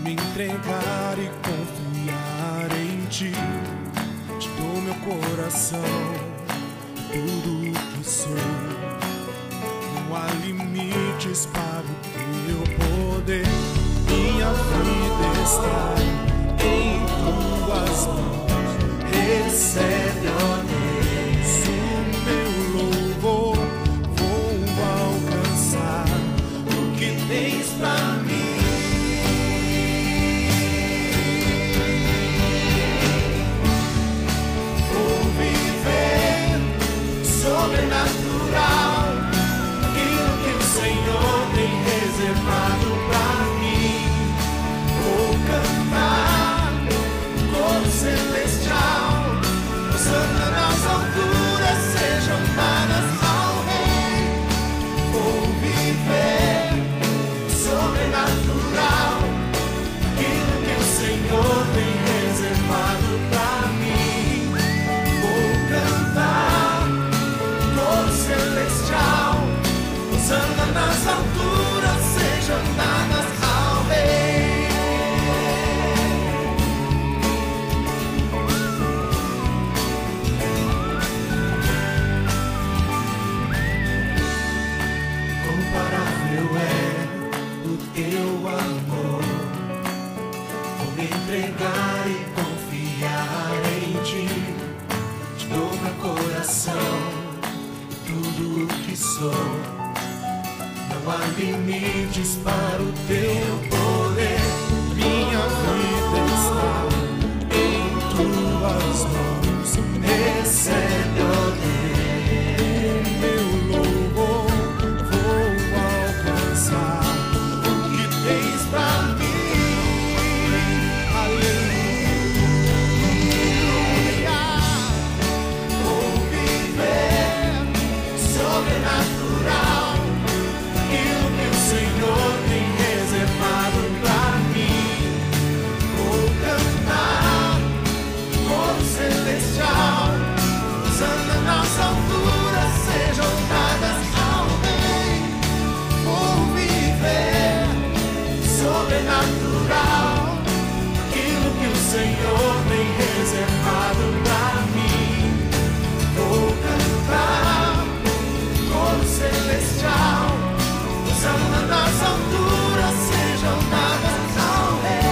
me entregar e confiar em ti. Te dou meu coração, tudo que sou. Não há limites para o teu poder. Minha vida está em tuas mãos. Recebe, ó Deus, o meu louvor. Vou alcançar o que tens pra mim. Vou viver sobrenatural, aquilo que o Senhor tem reservado pra mim. Vou cantar coro celestial, Hosana nas alturas, sejam dadas ao Rei. Vou viver sobrenatural, aquilo que o Senhor tem reservado pra mim. Vou cantar coro celestial, Hosana nas alturas, sejam dadas ao Rei. Comparável é o teu amor. Vou me entregar e confiar em ti. Te dou meu coração, tudo o que sou. Não há limites para o teu poder. Minha vida está em tuas mãos. Recebe, ó Deus, meu louvor. Vou alcançar o que tens pra mim. Aleluia. Vou viver sobrenatural, aquilo que o Senhor tem reservado pra mim. Vou cantar coro celestial, Hosana nas alturas, sejam dadas ao Rei. Vou viver sobrenatural, aquilo que o Senhor tem reservado pra mim. Vou cantar coro celestial, Hosana nas alturas, sejam dadas ao Rei.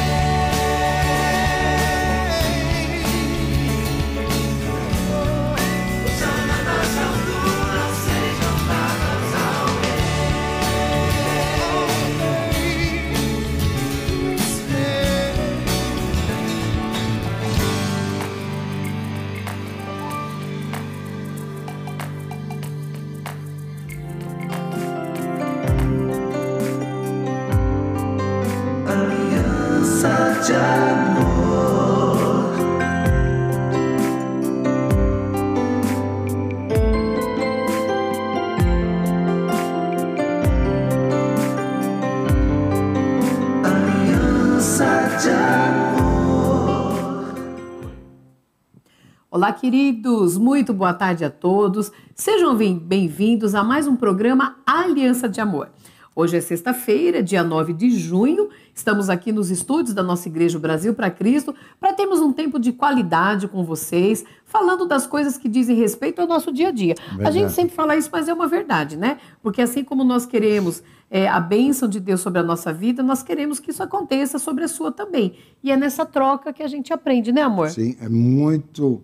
Hosana nas alturas, sejam dadas ao Aliança de amor. Aliança de amor. Olá, queridos! Muito boa tarde a todos. Sejam bem-vindos a mais um programa Aliança de Amor. Hoje é sexta-feira, dia 9 de junho. Estamos aqui nos estúdios da nossa Igreja Brasil para Cristo para termos um tempo de qualidade com vocês, falando das coisas que dizem respeito ao nosso dia a dia. Verdade. A gente sempre fala isso, mas é uma verdade, né? Porque assim como nós queremos a bênção de Deus sobre a nossa vida, nós queremos que isso aconteça sobre a sua também. E é nessa troca que a gente aprende, né, amor? Sim, é muito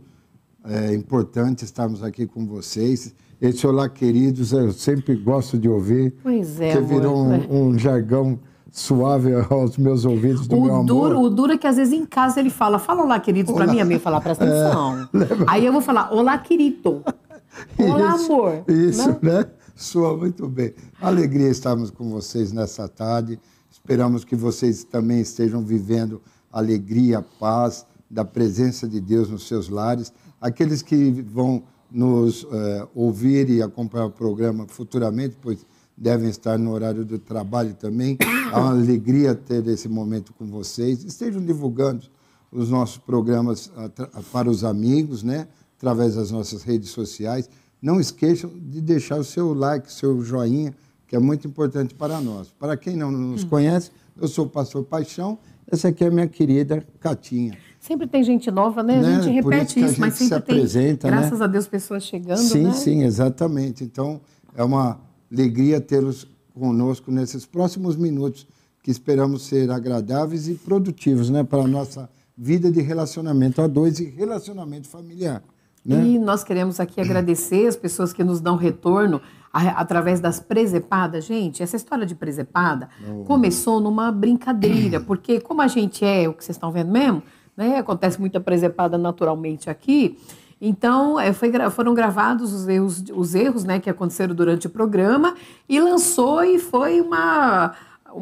importante estarmos aqui com vocês. Esse olá, queridos, eu sempre gosto de ouvir. Pois é, porque virou um jargão suave aos meus ouvidos do meu amor. O duro é que às vezes em casa ele fala olá, queridos, para mim, a minha falar, presta atenção. Aí eu vou falar, olá, querido. Olá, Isso, amor. Isso, né? Soa muito bem. Alegria estarmos com vocês nessa tarde. Esperamos que vocês também estejam vivendo alegria, paz, da presença de Deus nos seus lares. Aqueles que vão nos ouvir e acompanhar o programa futuramente, pois devem estar no horário do trabalho também. É uma alegria ter esse momento com vocês. Estejam divulgando os nossos programas para os amigos, né? Através das nossas redes sociais. Não esqueçam de deixar o seu like, o seu joinha, que é muito importante para nós. Para quem não nos conhece, eu sou o pastor Paixão Essa aqui é a minha querida Catinha. Sempre tem gente nova, né? A gente Por repete que a isso, mas gente sempre se apresenta, tem, né? graças a Deus, pessoas chegando, Sim, né? sim, exatamente. Então, é uma alegria tê-los conosco nesses próximos minutos, que esperamos ser agradáveis e produtivos, né, para a nossa vida de relacionamento a dois e relacionamento familiar. Né? E nós queremos aqui agradecer as pessoas que nos dão retorno através das presepadas. Gente, essa história de presepada começou numa brincadeira, porque como a gente é o que vocês estão vendo mesmo, né, acontece muita presepada naturalmente aqui, então foram gravados os erros, né, que aconteceram durante o programa e lançou e foi uma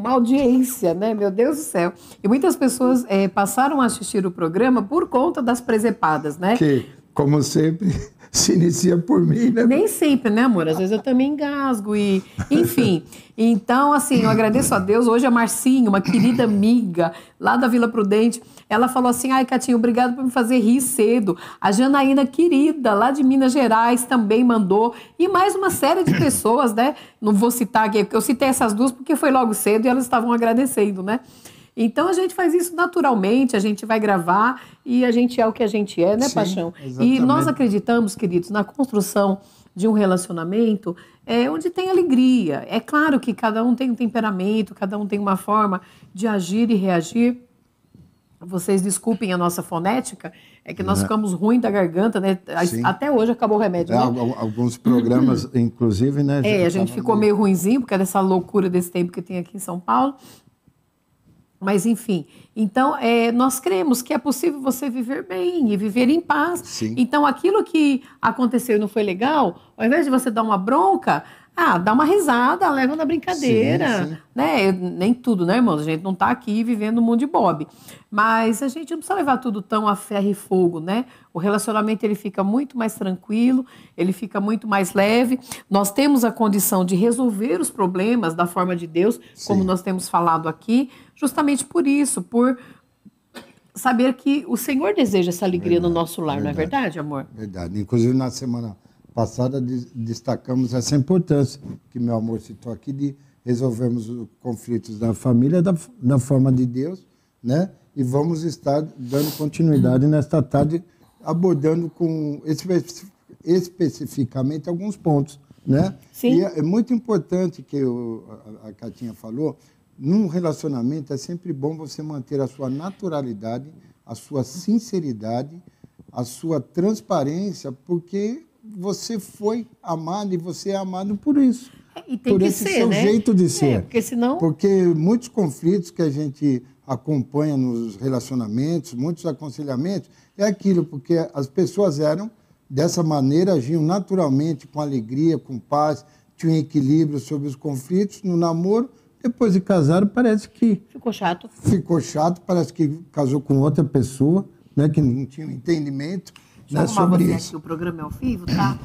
audiência, né? Meu Deus do céu. E muitas pessoas passaram a assistir o programa por conta das presepadas, né? Que, como sempre, se inicia por mim, né? Nem sempre, né, amor? Às vezes eu também engasgo e... Enfim, então, assim, eu agradeço a Deus. Hoje a Marcinha, uma querida amiga lá da Vila Prudente, ela falou assim, ai, Catinha, obrigado por me fazer rir cedo. A Janaína, querida, lá de Minas Gerais, também mandou. E mais uma série de pessoas, né? Não vou citar aqui, porque eu citei essas duas porque foi logo cedo e elas estavam agradecendo, né? Então a gente faz isso naturalmente, a gente vai gravar e a gente é o que a gente é, né, Sim, Paixão? exatamente. E nós acreditamos, queridos, na construção de um relacionamento onde tem alegria. É claro que cada um tem um temperamento, cada um tem uma forma de agir e reagir. Vocês desculpem a nossa fonética, é que nós ficamos ruim da garganta, né? Sim. Até hoje acabou o remédio, né? Alguns programas, inclusive, né? A gente ficou meio ruinzinho, porque é dessa loucura desse tempo que tem aqui em São Paulo. Mas, enfim, então, nós cremos que é possível você viver bem e viver em paz. Sim. Então, aquilo que aconteceu e não foi legal, ao invés de você dar uma bronca, dá uma risada, leva na brincadeira. Sim, sim. Né? Nem tudo, né, irmãos? A gente não está aqui vivendo um mundo de Bob. Mas a gente não precisa levar tudo tão a ferro e fogo, né? O relacionamento ele fica muito mais tranquilo, ele fica muito mais leve. Nós temos a condição de resolver os problemas da forma de Deus, como Sim. nós temos falado aqui, justamente por isso, por saber que o Senhor deseja essa alegria no nosso lar, não é verdade, amor? Verdade. Inclusive, na semana passada, destacamos essa importância que meu amor citou aqui de resolvermos os conflitos da família da forma de Deus, né? E vamos estar dando continuidade nesta tarde, abordando especificamente alguns pontos, né? Sim. E é muito importante que a Catinha falou, num relacionamento é sempre bom você manter a sua naturalidade, a sua sinceridade, a sua transparência, porque você foi amado e você é amado por isso. E tem por que esse ser, seu né? jeito de ser. Porque senão... Porque muitos conflitos que a gente acompanha nos relacionamentos, muitos aconselhamentos, é aquilo, porque as pessoas eram dessa maneira, agiam naturalmente, com alegria, com paz, tinham equilíbrio sobre os conflitos. No namoro, depois de casaram, parece que Ficou chato. ficou chato, parece que casou com outra pessoa, né, que não tinha um entendimento, Deixa eu né, arrumar sobre você isso. aqui, o programa é ao vivo, tá?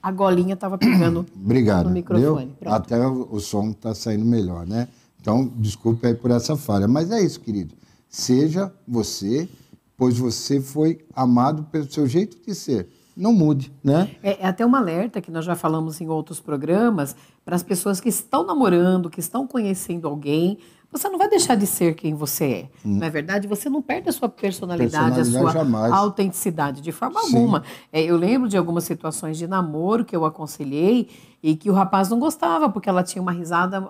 A golinha estava pegando Obrigado. no microfone. Deu? Pronto. Até o som está saindo melhor, né? Então, desculpe aí por essa falha. Mas é isso, querido. Seja você, pois você foi amado pelo seu jeito de ser. Não mude, né? É até um alerta que nós já falamos em outros programas para as pessoas que estão namorando, que estão conhecendo alguém. Você não vai deixar de ser quem você é. Não é verdade? Você não perde a sua personalidade, a sua jamais. autenticidade de forma Sim. alguma. Eu lembro de algumas situações de namoro que eu aconselhei e que o rapaz não gostava porque ela tinha uma risada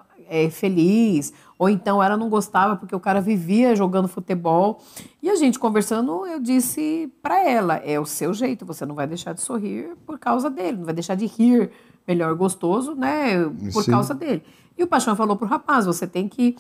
feliz, ou então ela não gostava porque o cara vivia jogando futebol. E a gente conversando, eu disse para ela, é o seu jeito, você não vai deixar de sorrir por causa dele, não vai deixar de rir, melhor gostoso, né, por Sim. causa dele. E o Paixão falou pro rapaz, você tem que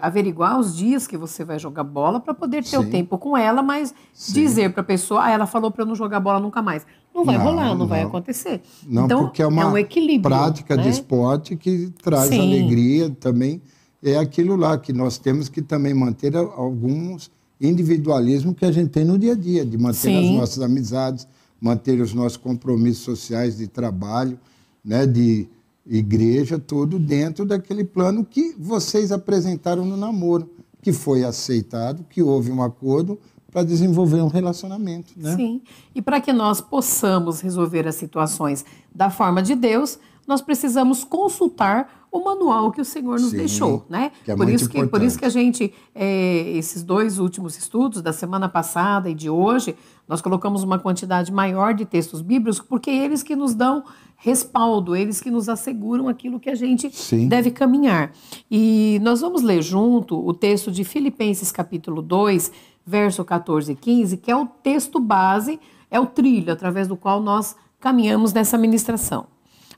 averiguar os dias que você vai jogar bola para poder ter o Sim. tempo com ela, mas Sim. dizer para a pessoa, ela falou para eu não jogar bola nunca mais. Não vai Não, rolar, não vai não. acontecer. Não, Então, porque é uma um equilíbrio, prática né? de esporte que traz Sim. alegria também. É aquilo lá que nós temos que também manter alguns individualismos que a gente tem no dia a dia, de manter Sim. as nossas amizades, manter os nossos compromissos sociais de trabalho, né, de igreja, tudo dentro daquele plano que vocês apresentaram no namoro, que foi aceitado, que houve um acordo para desenvolver um relacionamento, né? Sim. E para que nós possamos resolver as situações da forma de Deus, nós precisamos consultar o manual que o Senhor nos Sim, deixou, né? que é por muito isso importante. que a gente, esses 2 últimos estudos, da semana passada e de hoje, nós colocamos uma quantidade maior de textos bíblicos, porque eles que nos dão respaldo, eles que nos asseguram aquilo que a gente Sim. deve caminhar. E nós vamos ler junto o texto de Filipenses capítulo 2, verso 14 e 15, que é o texto base, é o trilho através do qual nós caminhamos nessa ministração.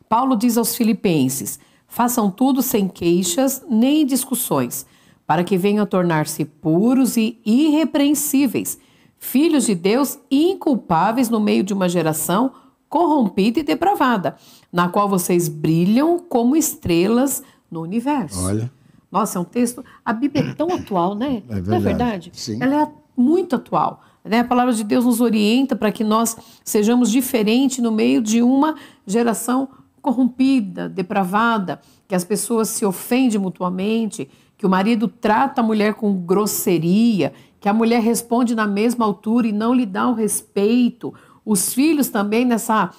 Paulo diz aos filipenses: façam tudo sem queixas nem discussões, para que venham a tornar-se puros e irrepreensíveis, filhos de Deus inculpáveis no meio de uma geração corrompida e depravada, na qual vocês brilham como estrelas no universo. Olha. Nossa, é um texto... A Bíblia é tão atual, né? É verdade. Não é verdade? Sim. Ela é muito atual. Né? A palavra de Deus nos orienta para que nós sejamos diferentes no meio de uma geração corrompida, depravada, que as pessoas se ofendem mutuamente, que o marido trata a mulher com grosseria, que a mulher responde na mesma altura e não lhe dá o respeito. Os filhos também nessa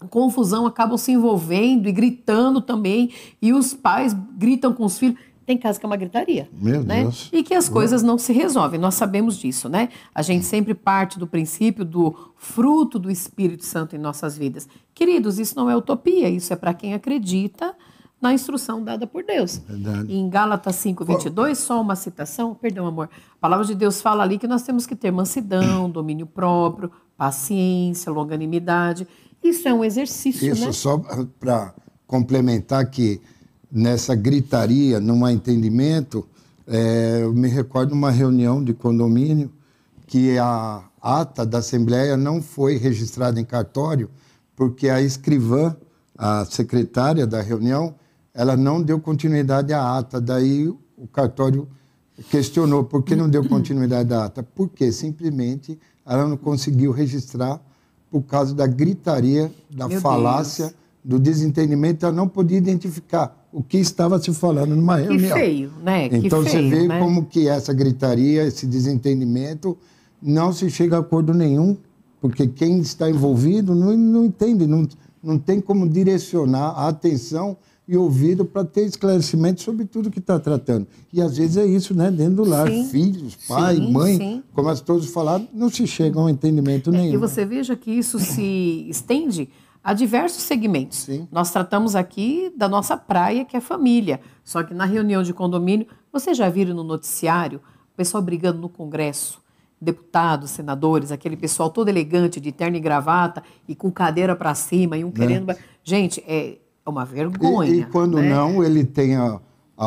confusão acabam se envolvendo e gritando também, e os pais gritam com os filhos. Tem casa que é uma gritaria. Meu né? Deus. E que as coisas não se resolvem, nós sabemos disso, né? A gente sempre parte do princípio do fruto do Espírito Santo em nossas vidas. Queridos, isso não é utopia, isso é para quem acredita na instrução dada por Deus. Verdade. E em Gálatas 5:22, só uma citação, perdão, amor. A palavra de Deus fala ali que nós temos que ter mansidão, domínio próprio, paciência, longanimidade. Isso é um exercício, Isso, né? só para complementar que nessa gritaria, não há entendimento, eu me recordo de uma reunião de condomínio que a ata da Assembleia não foi registrada em cartório porque a escrivã, a secretária da reunião, ela não deu continuidade à ata. Daí o cartório questionou por que não deu continuidade à ata. Porque simplesmente ela não conseguiu registrar por causa da gritaria, da Meu falácia, Deus. do desentendimento. Ela não podia identificar o que estava se falando numa Que reunião. feio, né? Então que você feio, vê né? como que essa gritaria, esse desentendimento, não se chega a acordo nenhum, porque quem está envolvido não entende, não tem como direcionar a atenção e ouvido para ter esclarecimento sobre tudo que está tratando. E às vezes é isso, né? Dentro do lar, Sim. filhos, pai, Sim, mãe, sim. como as todos falaram, não se chega a um entendimento nenhum. E você veja que isso se estende a diversos segmentos. Sim. Nós tratamos aqui da nossa praia, que é a família. Só que na reunião de condomínio, vocês já viram no noticiário o pessoal brigando no Congresso? Deputados, senadores, aquele pessoal todo elegante, de terno e gravata, e com cadeira para cima, e um querendo... Gente, é uma vergonha. E quando né? não, ele tem a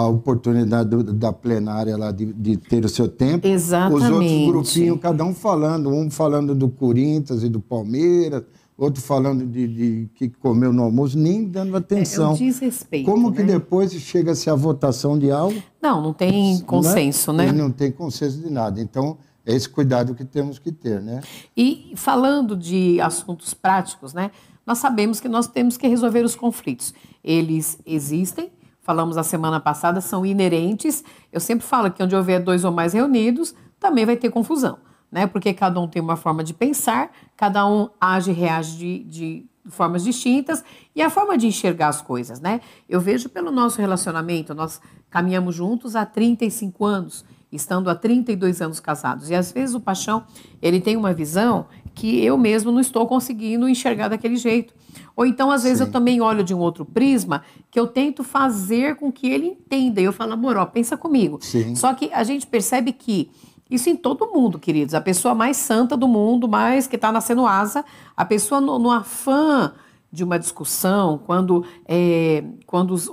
oportunidade da plenária lá de ter o seu tempo. Exatamente. Os outros grupinhos, cada um falando do Corinthians e do Palmeiras, outro falando de que comeu no almoço, nem dando atenção. É um desrespeito, Como que né? depois chega-se à votação de algo? Não tem consenso, né? E não tem consenso de nada. Então, é esse cuidado que temos que ter, né? E falando de assuntos práticos, né? Nós sabemos que nós temos que resolver os conflitos. Eles existem, falamos a semana passada, são inerentes. Eu sempre falo que onde houver 2 ou mais reunidos, também vai ter confusão, né? Porque cada um tem uma forma de pensar, cada um age e reage de formas distintas, e a forma de enxergar as coisas, né? Eu vejo pelo nosso relacionamento, nós caminhamos juntos há 35 anos, estando há 32 anos casados. E às vezes o Paixão, ele tem uma visão que eu mesmo não estou conseguindo enxergar daquele jeito. Ou então, às vezes, eu também olho de um outro prisma que eu tento fazer com que ele entenda. E eu falo, amor, ó, pensa comigo. Sim. Só que a gente percebe que isso em todo mundo, queridos. A pessoa mais santa do mundo, mais que está nascendo asa, a pessoa no afã de uma discussão, quando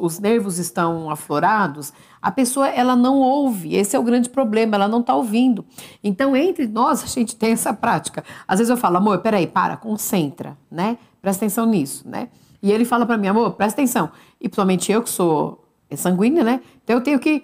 os nervos estão aflorados, a pessoa ela não ouve. Esse é o grande problema, ela não está ouvindo. Então, entre nós, a gente tem essa prática. Às vezes eu falo, amor, peraí, concentra, né? Presta atenção nisso, né? E ele fala para mim, amor, presta atenção. E principalmente eu que sou sanguínea, né? Então eu tenho que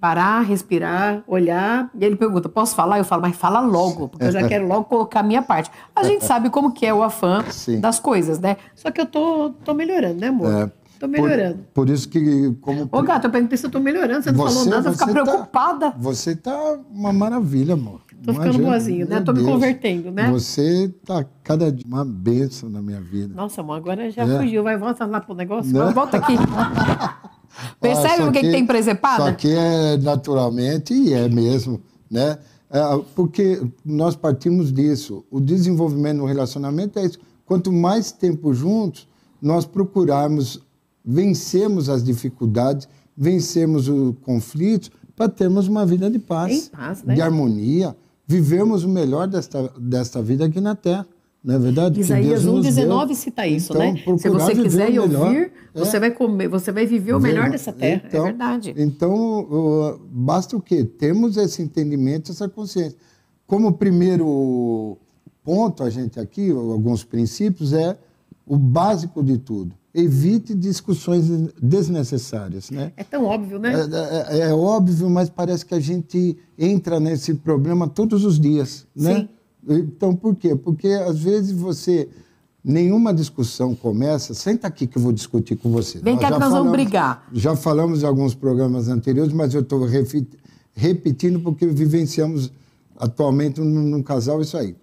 parar, respirar, olhar. E ele pergunta, posso falar? Eu falo, mas fala logo, porque eu já quero logo colocar a minha parte. A gente sabe como que é o afã Sim. das coisas, né? Só que eu tô melhorando, né, amor? Tô melhorando. Por isso que... Ô, gato, eu perguntei se eu tô melhorando, você não falou nada, eu ficar preocupada. Você tá uma maravilha, amor. Tô ficando Imagina, boazinho, né? meu Tô me Deus. convertendo, né? Você tá cada dia uma bênção na minha vida. Nossa, amor, agora já fugiu. Vai, volta lá pro negócio. Não. Volta aqui. Percebe o que tem presepada? Só que é naturalmente, e é mesmo, né? Porque nós partimos disso. O desenvolvimento no relacionamento é isso. Quanto mais tempo juntos, nós procurarmos vencermos as dificuldades, vencermos os conflitos, para termos uma vida de paz, Em paz, né? de harmonia, vivermos o melhor desta vida aqui na Terra. Não é verdade? Que Isaías Deus nos 1,19 deu. cita isso, Então, né? Se procurar você viver quiser o melhor. ouvir, você vai comer, você vai viver o melhor dessa terra. Então, é verdade. Então, basta o quê? Temos esse entendimento, essa consciência. Como primeiro ponto, a gente aqui, alguns princípios, é o básico de tudo. Evite discussões desnecessárias, né? É tão óbvio, né? É óbvio, mas parece que a gente entra nesse problema todos os dias, né? Sim. Então, por quê? Porque, às vezes, nenhuma discussão começa... Senta aqui que eu vou discutir com você. Vem cá que nós vamos brigar. Já falamos em alguns programas anteriores, mas eu estou repetindo porque vivenciamos atualmente num casal isso aí.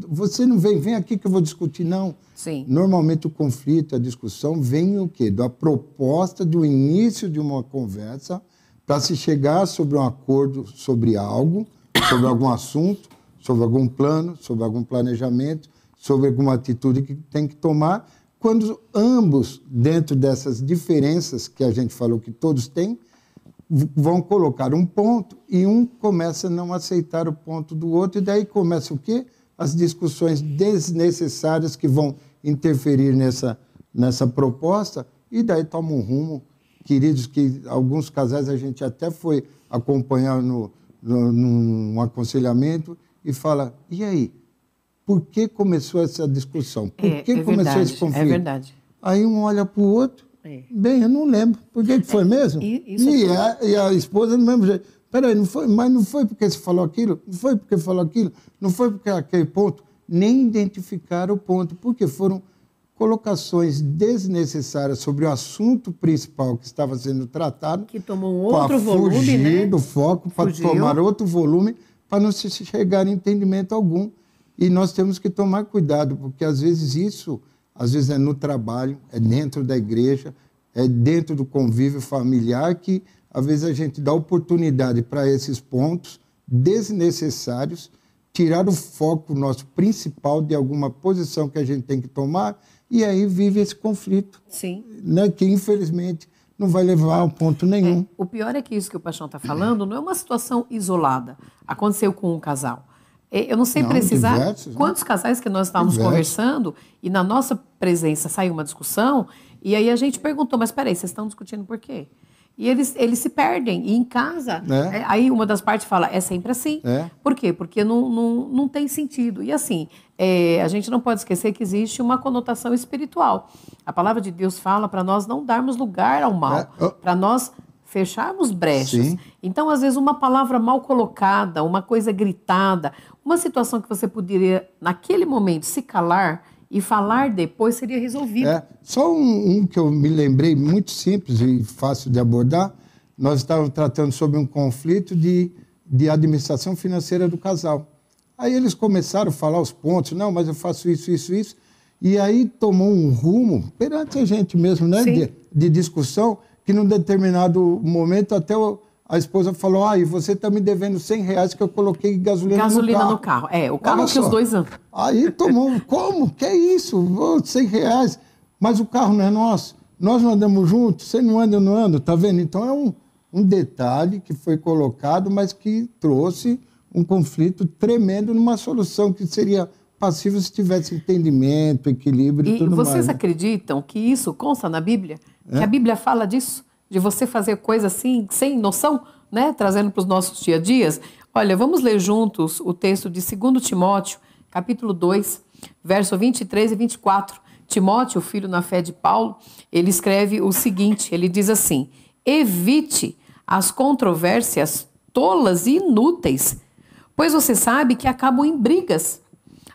Você não vem aqui que eu vou discutir, não. Sim. Normalmente o conflito, a discussão, vem o quê? Da proposta do início de uma conversa para se chegar sobre um acordo sobre algo, sobre algum assunto, sobre algum plano, sobre algum planejamento, sobre alguma atitude que tem que tomar, quando ambos, dentro dessas diferenças que a gente falou que todos têm, vão colocar um ponto e um começa a não aceitar o ponto do outro, e daí começa o quê? As discussões desnecessárias que vão interferir nessa proposta, e daí toma um rumo, queridos, que alguns casais a gente até foi acompanhar num aconselhamento e fala, e aí? Por que começou essa discussão? Por que começou verdade, esse conflito? É verdade. Aí um olha para o outro, bem, eu não lembro. Por que foi mesmo? E a esposa do mesmo jeito. Peraí, mas não foi porque você falou aquilo? Não foi porque falou aquilo? Não foi porque aquele ponto? Nem identificaram o ponto, porque foram colocações desnecessárias sobre o assunto principal que estava sendo tratado. Que tomou um outro volume, fugir, né? do foco, para tomar outro volume, para não se chegar a entendimento algum. E nós temos que tomar cuidado, porque às vezes é no trabalho, é dentro da igreja, é dentro do convívio familiar que às vezes a gente dá oportunidade para esses pontos desnecessários, tirar o foco nosso principal de alguma posição que a gente tem que tomar, e aí vive esse conflito. Sim. Né, que infelizmente não vai levar a ponto nenhum. O pior é que isso que o Paixão está falando não é uma situação isolada. Aconteceu com um casal. Eu não sei precisar diversos, quantos casais que nós estávamos conversando e na nossa presença saiu uma discussão e aí a gente perguntou, mas peraí, vocês estão discutindo por quê? E eles se perdem. E em casa, aí uma das partes fala, é sempre assim. Por quê? Porque não tem sentido. E assim, a gente não pode esquecer que existe uma conotação espiritual. A palavra de Deus fala para nós não darmos lugar ao mal, para nós fecharmos brechas. Sim. Então, às vezes, uma palavra mal colocada, uma coisa gritada, uma situação que você poderia, naquele momento, se calar e falar depois seria resolvido. Só um que eu me lembrei, muito simples e fácil de abordar. Nós estávamos tratando sobre um conflito de administração financeira do casal. Aí eles começaram a falar os pontos, não, mas eu faço isso, isso, isso. E aí tomou um rumo, perante a gente mesmo, né, de discussão, que num determinado momento até a esposa falou, e você está me devendo R$100 que eu coloquei gasolina no carro. O carro que os dois andam. Aí tomou, como? Que é isso? R$100. Mas o carro não é nosso. Nós não andamos juntos, você não anda, eu não ando, tá vendo? Então é um detalhe que foi colocado, mas que trouxe um conflito tremendo numa solução que seria passível se tivesse entendimento, equilíbrio e tudo mais. E vocês acreditam que isso consta na Bíblia? Que a Bíblia fala disso? De você fazer coisa assim, sem noção, né? Trazendo para os nossos dia a dias. Olha, vamos ler juntos o texto de 2 Timóteo, capítulo 2, verso 23 e 24. Timóteo, filho na fé de Paulo, ele escreve o seguinte, ele diz assim, evite as controvérsias tolas e inúteis, pois você sabe que acabam em brigas.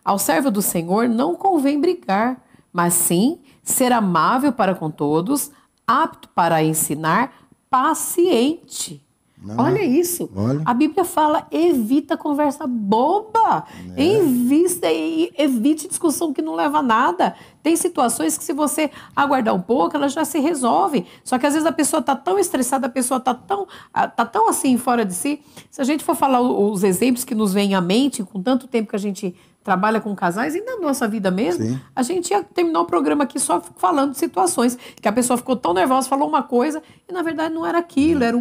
Ao servo do Senhor não convém brigar, mas sim ser amável para com todos, apto para ensinar, paciente. Não, Olha isso. olha. A Bíblia fala, evita conversa boba. Evite discussão que não leva a nada. Tem situações que se você aguardar um pouco, ela já se resolve. Só que às vezes a pessoa está tão estressada, a pessoa está tão assim fora de si. Se a gente for falar os exemplos que nos vêm à mente, com tanto tempo que a gente trabalha com casais, e na nossa vida mesmo, Sim. a gente ia terminar o programa aqui só falando de situações que a pessoa ficou tão nervosa, falou uma coisa e na verdade não era aquilo, era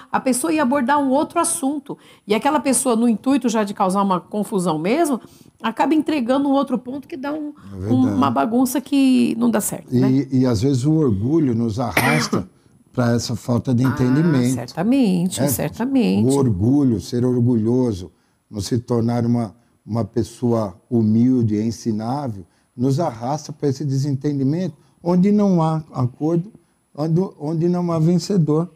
a pessoa ia abordar um outro assunto. E aquela pessoa, no intuito já de causar uma confusão mesmo, acaba entregando um outro ponto que dá uma bagunça que não dá certo. Né? E às vezes o orgulho nos arrasta para essa falta de entendimento. Certamente, certamente. O orgulho, ser orgulhoso, não se tornar uma pessoa humilde e ensinável, nos arrasta para esse desentendimento, onde não há acordo, onde não há vencedor.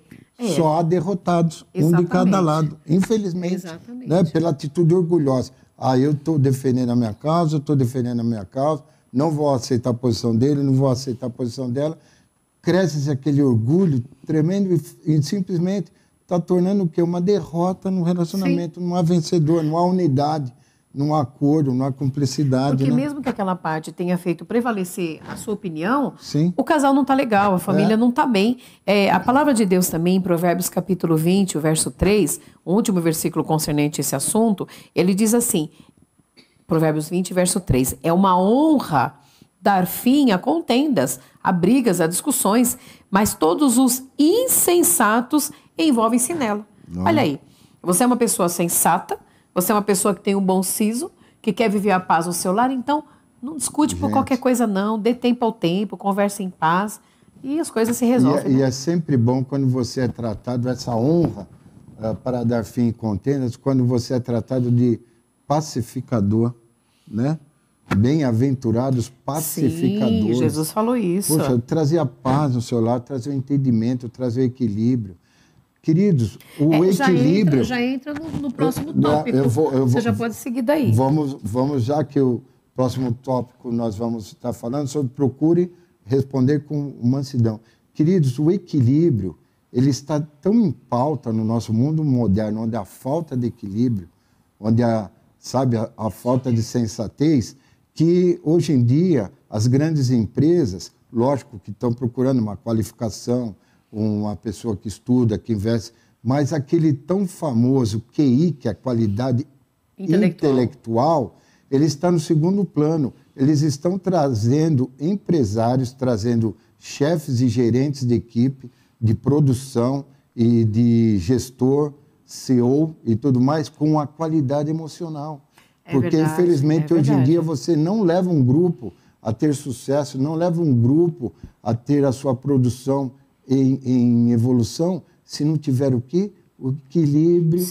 Só há derrotados, um de cada lado. Infelizmente, né, pela atitude orgulhosa. Eu estou defendendo a minha causa, não vou aceitar a posição dele, não vou aceitar a posição dela. Cresce aquele orgulho tremendo e simplesmente está tornando o quê? Uma derrota no relacionamento. Sim. Não há vencedor, não há unidade. Não há acordo, não há cumplicidade. Porque né? mesmo que aquela parte tenha feito prevalecer a sua opinião, Sim. o casal não está legal, a família não está bem. A palavra de Deus também, em Provérbios capítulo 20, o verso 3, o último versículo concernente a esse assunto, ele diz assim, Provérbios 20, verso 3, é uma honra dar fim a contendas, a brigas, a discussões, mas todos os insensatos envolvem-se nela. Não. Olha aí, você é uma pessoa sensata, você é uma pessoa que tem um bom siso, que quer viver a paz no seu lar, então não discute por qualquer coisa não, dê tempo ao tempo, converse em paz e as coisas se resolvem. E é sempre bom quando você é tratado, essa honra para dar fim em contendas, quando você é tratado de pacificador, né? Bem-aventurados pacificadores. Sim, Jesus falou isso. Poxa, trazer a paz no seu lar, trazer o entendimento, trazer o equilíbrio. Queridos, o equilíbrio... Já entra no próximo tópico. Você já pode seguir daí. Vamos, já que o próximo tópico nós vamos estar falando sobre procure responder com mansidão. Queridos, o equilíbrio, ele está tão em pauta no nosso mundo moderno, onde a falta de equilíbrio, onde a falta de sensatez, que hoje em dia as grandes empresas, lógico que estão procurando uma qualificação, uma pessoa que estuda, que investe, mas aquele tão famoso QI, que é a qualidade intelectual, ele está no segundo plano. Eles estão trazendo empresários, trazendo chefes e gerentes de equipe, de produção e de gestor, CEO e tudo mais, com a qualidade emocional. Porque, infelizmente, hoje em dia você não leva um grupo a ter sucesso, não leva um grupo a ter a sua produção em evolução, se não tiver o quê? O equilíbrio,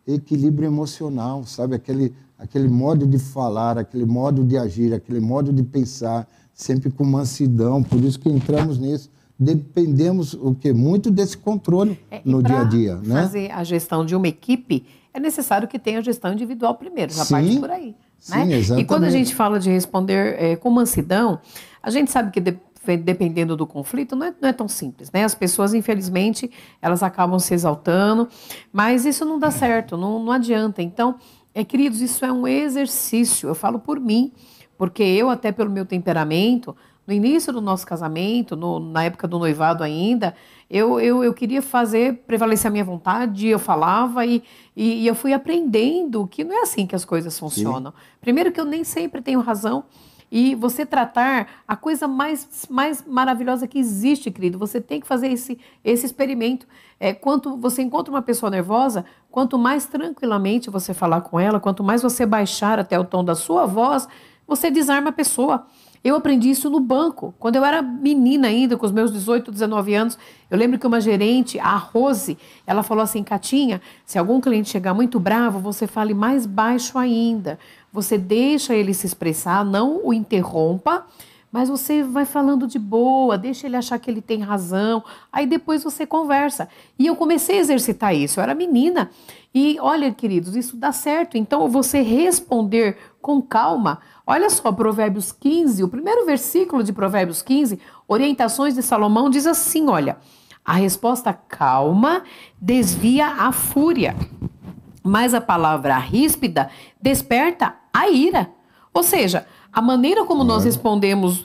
equilíbrio emocional, sabe? Aquele modo de falar, aquele modo de agir, aquele modo de pensar, sempre com mansidão. Por isso que entramos nisso. Dependemos o quê? Muito desse controle no dia a dia. Para fazer a gestão de uma equipe, é necessário que tenha a gestão individual primeiro, já parte por aí. Sim, né? exatamente. E quando a gente fala de responder com mansidão, a gente sabe que dependendo do conflito, não é tão simples, né? As pessoas, infelizmente, elas acabam se exaltando, mas isso não dá certo, não adianta. Então, queridos, isso é um exercício, eu falo por mim, porque eu, até pelo meu temperamento, no início do nosso casamento, na época do noivado ainda, eu queria prevalecer a minha vontade, eu falava e eu fui aprendendo que não é assim que as coisas funcionam. Sim. Primeiro que eu nem sempre tenho razão, e você tratar a coisa mais maravilhosa que existe, querido, você tem que fazer esse experimento. Quando você encontra uma pessoa nervosa, quanto mais tranquilamente você falar com ela, quanto mais você baixar até o tom da sua voz, você desarma a pessoa. Eu aprendi isso no banco. Quando eu era menina ainda, com os meus 18, 19 anos, eu lembro que uma gerente, a Rose, ela falou assim, Catinha, se algum cliente chegar muito bravo, você fale mais baixo ainda. Você deixa ele se expressar, não o interrompa, mas você vai falando de boa, deixa ele achar que ele tem razão, aí depois você conversa. E eu comecei a exercitar isso, eu era menina. E olha, queridos, isso dá certo. Então, você responder com calma. Olha só, Provérbios 15, o primeiro versículo de Provérbios 15, Orientações de Salomão, diz assim, olha, A resposta calma desvia a fúria, mas a palavra ríspida desperta a ira. Ou seja, a maneira como nós respondemos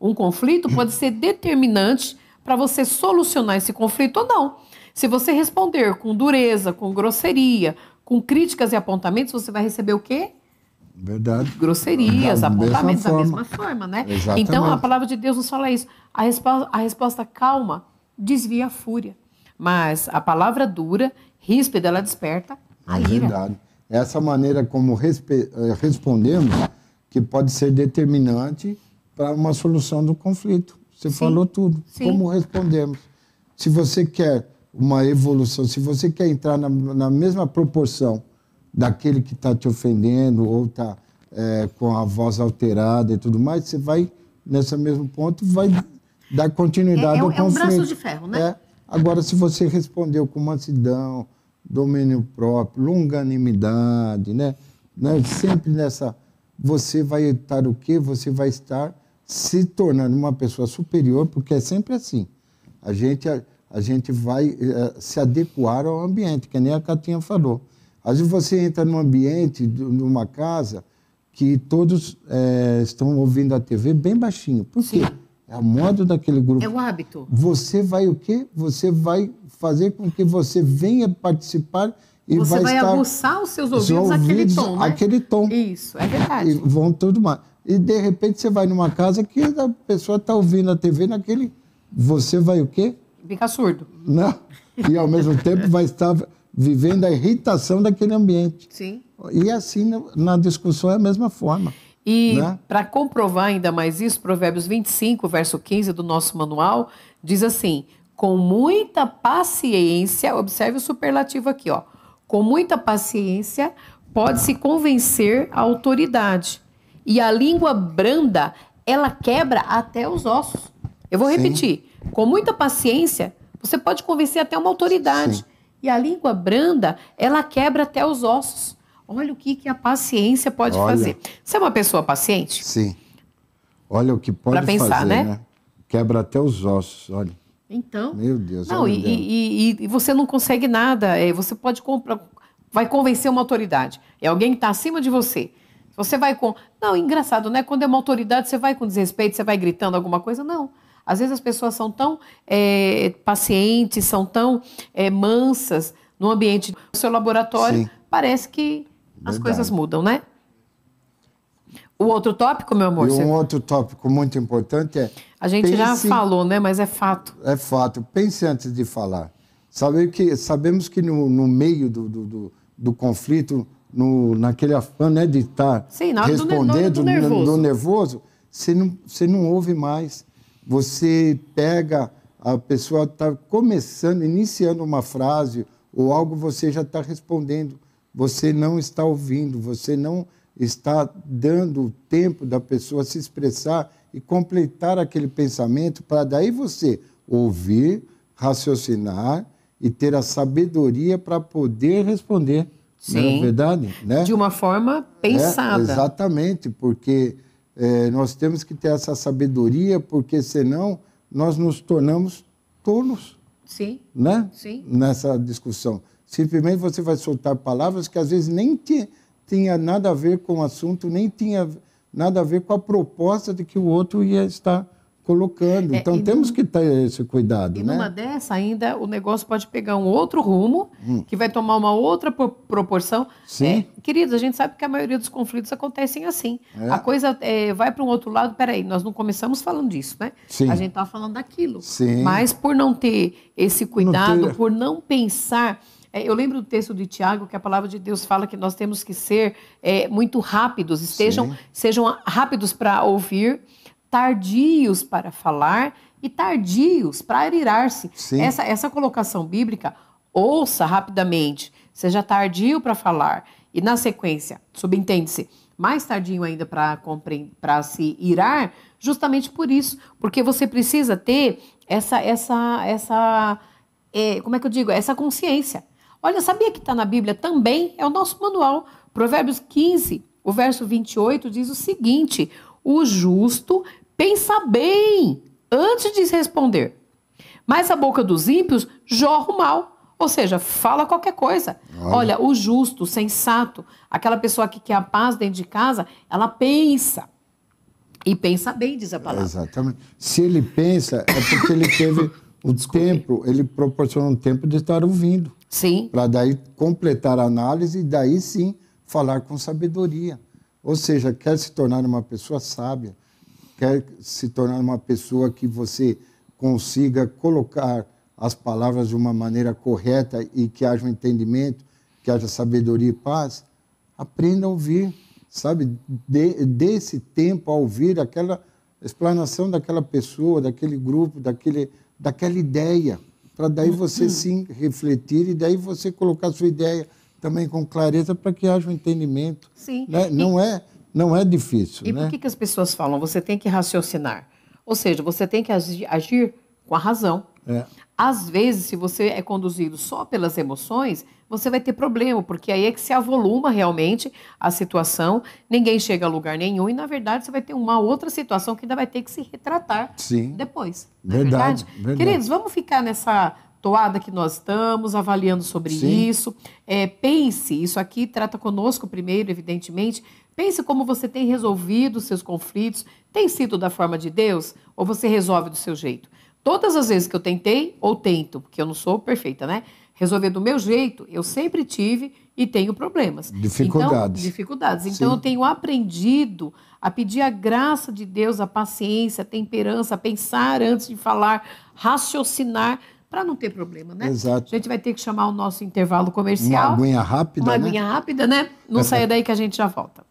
um conflito pode ser determinante para você solucionar esse conflito ou não. Se você responder com dureza, com grosseria, com críticas e apontamentos, você vai receber o quê? Verdade. Grosserias, Da mesma apontamentos da forma. mesma forma, né? Exatamente. Então, a palavra de Deus nos fala isso. A resposta calma desvia a fúria. Mas a palavra dura, ríspida, ela desperta a É ira. verdade. Essa maneira como respondemos que pode ser determinante para uma solução do conflito. Você Sim. falou tudo. Sim. Como respondemos. Se você quer uma evolução, se você quer entrar na mesma proporção daquele que está te ofendendo ou está com a voz alterada e tudo mais, você vai, nesse mesmo ponto, vai dar continuidade ao conflito. É um braço de ferro, né? É. Agora, se você respondeu com mansidão, domínio próprio, longanimidade, né? Sempre nessa... Você vai estar o quê? Você vai estar se tornando uma pessoa superior, porque é sempre assim. A gente vai se adequar ao ambiente, que nem a Catinha falou. Às vezes você entra num ambiente, numa casa, que todos estão ouvindo a TV bem baixinho. Por quê? Sim. É a moda daquele grupo. É o hábito. Você vai o quê? Você vai fazer com que você venha participar e Você vai estar... aguçar os seus ouvidos aquele tom, né? Aquele tom. Isso, é verdade. E vão tudo mais. E, de repente, você vai numa casa que a pessoa está ouvindo a TV naquele... Você vai o quê? Fica surdo. Não. E, ao mesmo tempo, vai estar vivendo a irritação daquele ambiente. Sim. E, assim, na discussão é a mesma forma. E Né? para comprovar ainda mais isso, Provérbios 25, verso 15 do nosso manual, diz assim: com muita paciência, observe o superlativo aqui, ó. Com muita paciência pode-se convencer a autoridade. E a língua branda, ela quebra até os ossos. Eu vou Sim. repetir. Com muita paciência, você pode convencer até uma autoridade. Sim. E a língua branda, ela quebra até os ossos. Olha o que a paciência pode Olha. fazer. Você é uma pessoa paciente? Sim. Olha o que pode Pra pensar, fazer, né? Quebra até os ossos, olha. Então. Meu Deus. Não, olha e você não consegue nada. Você pode comprar. Vai convencer uma autoridade. É alguém que está acima de você. Você vai com. Não, engraçado, né? Quando é uma autoridade, você vai com desrespeito, você vai gritando alguma coisa. Não. Às vezes as pessoas são tão pacientes, são tão mansas no ambiente do seu laboratório. Sim. Parece que as Verdade. coisas mudam, né? O outro tópico, meu amor, E um outro tópico muito importante é... a gente já pense- falou, né? Mas é fato. É fato. Pense antes de falar. Sabemos que no meio do conflito, naquele afã, né, de estar Sim, na hora do respondendo nervoso. do nervoso, você não ouve mais. Você pega, a pessoa está começando, iniciando uma frase ou algo, você já está respondendo. Você não está ouvindo, você não está dando tempo da pessoa se expressar e completar aquele pensamento para daí você ouvir, raciocinar e ter a sabedoria para poder responder. Não Sim. é verdade? Né? De uma forma pensada. Exatamente, porque nós temos que ter essa sabedoria, porque senão nós nos tornamos tolos, Sim. né? Sim. Nessa discussão. Simplesmente você vai soltar palavras que às vezes nem tinha nada a ver com o assunto, nem tinha nada a ver com a proposta de que o outro ia estar colocando. Então, e temos que ter esse cuidado, E né? numa dessa ainda o negócio pode pegar um outro rumo, que vai tomar uma outra proporção. Sim. Queridos, a gente sabe que a maioria dos conflitos acontecem assim. É. A coisa vai para um outro lado. Peraí, nós não começamos falando disso, né? Sim. A gente estava falando daquilo. Sim. Mas por não ter esse cuidado, ter- por não pensar... eu lembro do texto de Tiago, que a palavra de Deus fala que nós temos que ser muito rápidos, sejam rápidos para ouvir, tardios para falar e tardios para irar-se. Sim. Essa colocação bíblica, ouça rapidamente, seja tardio para falar e, na sequência, subentende-se, mais tardio ainda para se irar, justamente por isso, porque você precisa ter como é que eu digo? Essa consciência. Olha, sabia que está na Bíblia também? É o nosso manual. Provérbios 15, o verso 28 diz o seguinte: o justo pensa bem antes de responder, Mas a boca dos ímpios jorra o mal. Ou seja, fala qualquer coisa. Olha, o justo, o sensato, aquela pessoa que quer a paz dentro de casa, ela pensa. E pensa bem, diz a palavra. Exatamente. Se ele pensa, é porque ele teve o tempo, ele proporciona um tempo de estar ouvindo. Sim. Para daí completar a análise e daí sim falar com sabedoria. Ou seja, quer se tornar uma pessoa sábia, quer se tornar uma pessoa que você consiga colocar as palavras de uma maneira correta e que haja um entendimento, que haja sabedoria e paz, aprenda a ouvir, sabe? Dê esse tempo a ouvir aquela explanação daquela pessoa, daquele grupo, daquela ideia, para daí você sim refletir e daí você colocar a sua ideia também com clareza para que haja um entendimento. Sim. Né? Não é difícil. E né? por que as pessoas falam? Você tem que raciocinar. Ou seja, você tem que agir com a razão. Às vezes, se você é conduzido só pelas emoções, você vai ter problema, porque aí é que se avoluma realmente a situação, ninguém chega a lugar nenhum e, na verdade, você vai ter uma outra situação que ainda vai ter que se retratar depois. Verdade. Queridos, vamos ficar nessa toada que nós estamos, avaliando sobre isso. Pense, isso aqui trata conosco primeiro, evidentemente. Pense como você tem resolvido os seus conflitos. Tem sido da forma de Deus ou você resolve do seu jeito? Todas as vezes que eu tentei, ou tento, porque eu não sou perfeita, né? Resolver do meu jeito, eu sempre tive e tenho problemas. Dificuldades. Então, eu tenho aprendido a pedir a graça de Deus, a paciência, a temperança, a pensar antes de falar, raciocinar, para não ter problema, né? Exato. A gente vai ter que chamar o nosso intervalo comercial. Uma aguinha rápida, Uma aguinha rápida, né? Não saia daí que a gente já volta.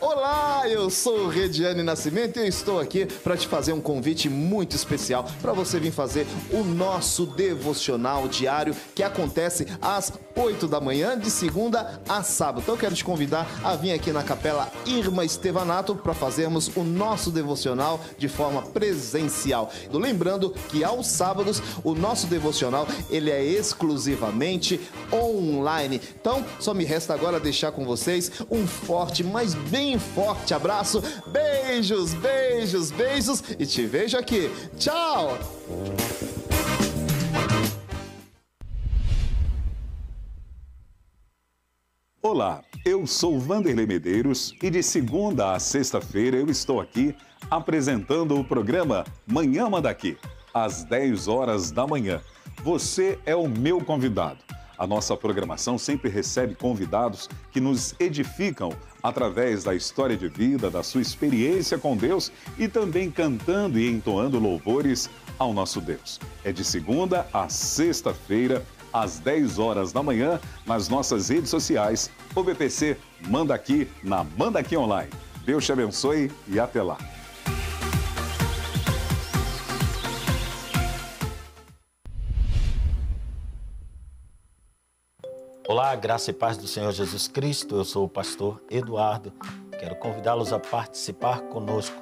Olá, eu sou o Rediane Nascimento e eu estou aqui para te fazer um convite muito especial para você vir fazer o nosso devocional diário que acontece às 8 da manhã, de segunda a sábado. Então eu quero te convidar a vir aqui na Capela Irma Estevanato para fazermos o nosso devocional de forma presencial. Lembrando que aos sábados o nosso devocional ele é exclusivamente online. Então só me resta agora deixar com vocês um forte, mas bem forte abraço. Beijos, beijos, beijos e te vejo aqui. Tchau! Olá, eu sou Vanderlei Medeiros e de segunda a sexta-feira eu estou aqui apresentando o programa Manhã Manda Aqui, às 10 horas da manhã. Você é o meu convidado. A nossa programação sempre recebe convidados que nos edificam através da história de vida, da sua experiência com Deus e também cantando e entoando louvores ao nosso Deus. É de segunda a sexta-feira, às 10 horas da manhã, nas nossas redes sociais, o BPC Manda Aqui na Manda Aqui Online. Deus te abençoe e até lá. Olá, graça e paz do Senhor Jesus Cristo. Eu sou o pastor Eduardo. Quero convidá-los a participar conosco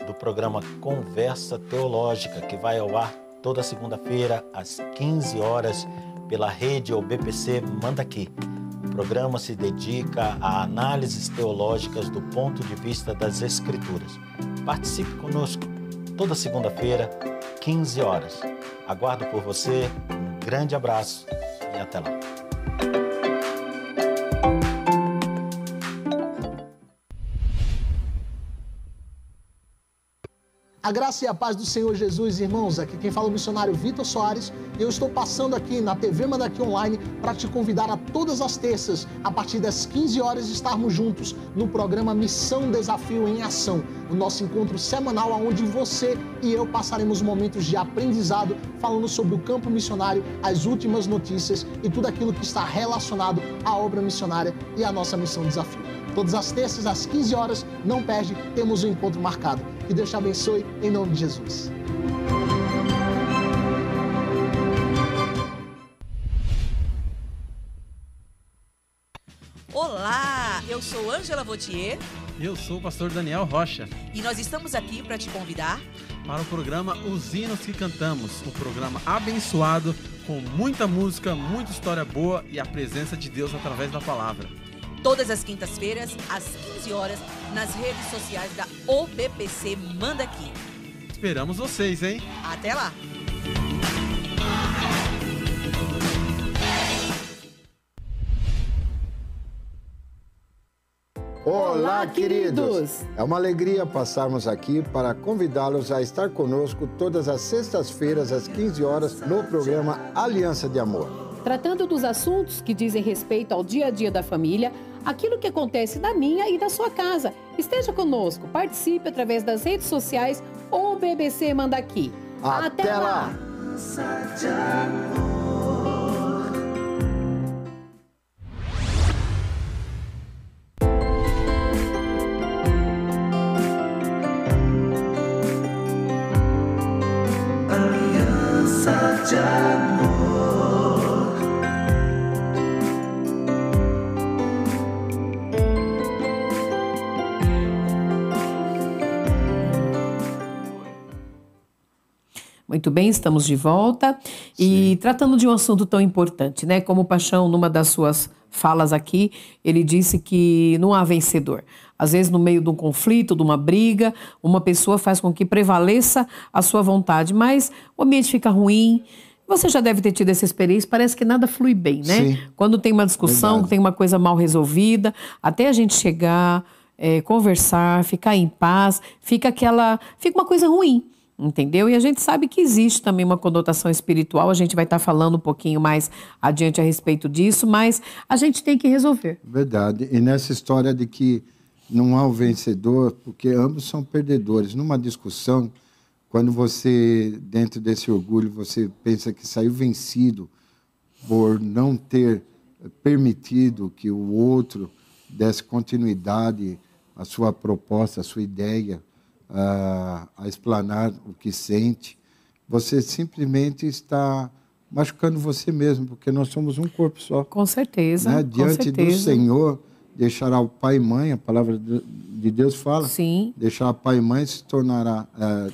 do programa Conversa Teológica, que vai ao ar toda segunda-feira, às 15 horas, pela rede ou BPC Manda Aqui. O programa se dedica a análises teológicas do ponto de vista das Escrituras. Participe conosco toda segunda-feira, 15 horas. Aguardo por você, um grande abraço e até lá. A graça e a paz do Senhor Jesus, irmãos, aqui quem fala é o missionário Vitor Soares e eu estou passando aqui na TV Manda Aqui Online para te convidar a todas as terças, a partir das 15 horas, estarmos juntos no programa Missão Desafio em Ação, o nosso encontro semanal onde você e eu passaremos momentos de aprendizado falando sobre o campo missionário, as últimas notícias e tudo aquilo que está relacionado à obra missionária e à nossa Missão Desafio. Todas as terças, às 15 horas, não perde, temos um encontro marcado. Que Deus te abençoe, em nome de Jesus. Olá, eu sou Ângela Vautier. Eu sou o pastor Daniel Rocha. E nós estamos aqui para te convidar para o programa Os Hinos que Cantamos, um programa abençoado, com muita música, muita história boa e a presença de Deus através da palavra. todas as quintas-feiras, às 15 horas, nas redes sociais da OBPC Manda Aqui. Esperamos vocês, hein? Até lá! Olá, queridos! É uma alegria passarmos aqui para convidá-los a estar conosco todas as sextas-feiras, às 15 horas, no programa Aliança de Amor. Tratando dos assuntos que dizem respeito ao dia a dia da família, aquilo que acontece na minha e da sua casa. Esteja conosco, participe através das redes sociais ou BBC Manda Aqui. Até lá! Aliança de amor. Muito bem, estamos de volta e tratando de um assunto tão importante, né? Como o Paixão, numa das suas falas aqui, ele disse que não há vencedor. Às vezes, no meio de um conflito, de uma briga, uma pessoa faz com que prevaleça a sua vontade, mas o ambiente fica ruim. Você já deve ter tido essa experiência, parece que nada flui bem, né? Sim. Quando tem uma discussão, Verdade. tem uma coisa mal resolvida, até a gente chegar, conversar, ficar em paz, fica uma coisa ruim. Entendeu? E a gente sabe que existe também uma conotação espiritual, a gente vai estar falando um pouquinho mais adiante a respeito disso, mas a gente tem que resolver. Verdade. E nessa história de que não há o vencedor, porque ambos são perdedores. Numa discussão, quando você, dentro desse orgulho, você pensa que saiu vencido por não ter permitido que o outro desse continuidade à sua proposta, à sua ideia, a explanar o que sente, você simplesmente está machucando você mesmo, porque nós somos um corpo só. Com certeza, Né? com Diante certeza. do Senhor, deixará o pai e mãe, a palavra de Deus fala, Sim. deixar pai e mãe se tornará...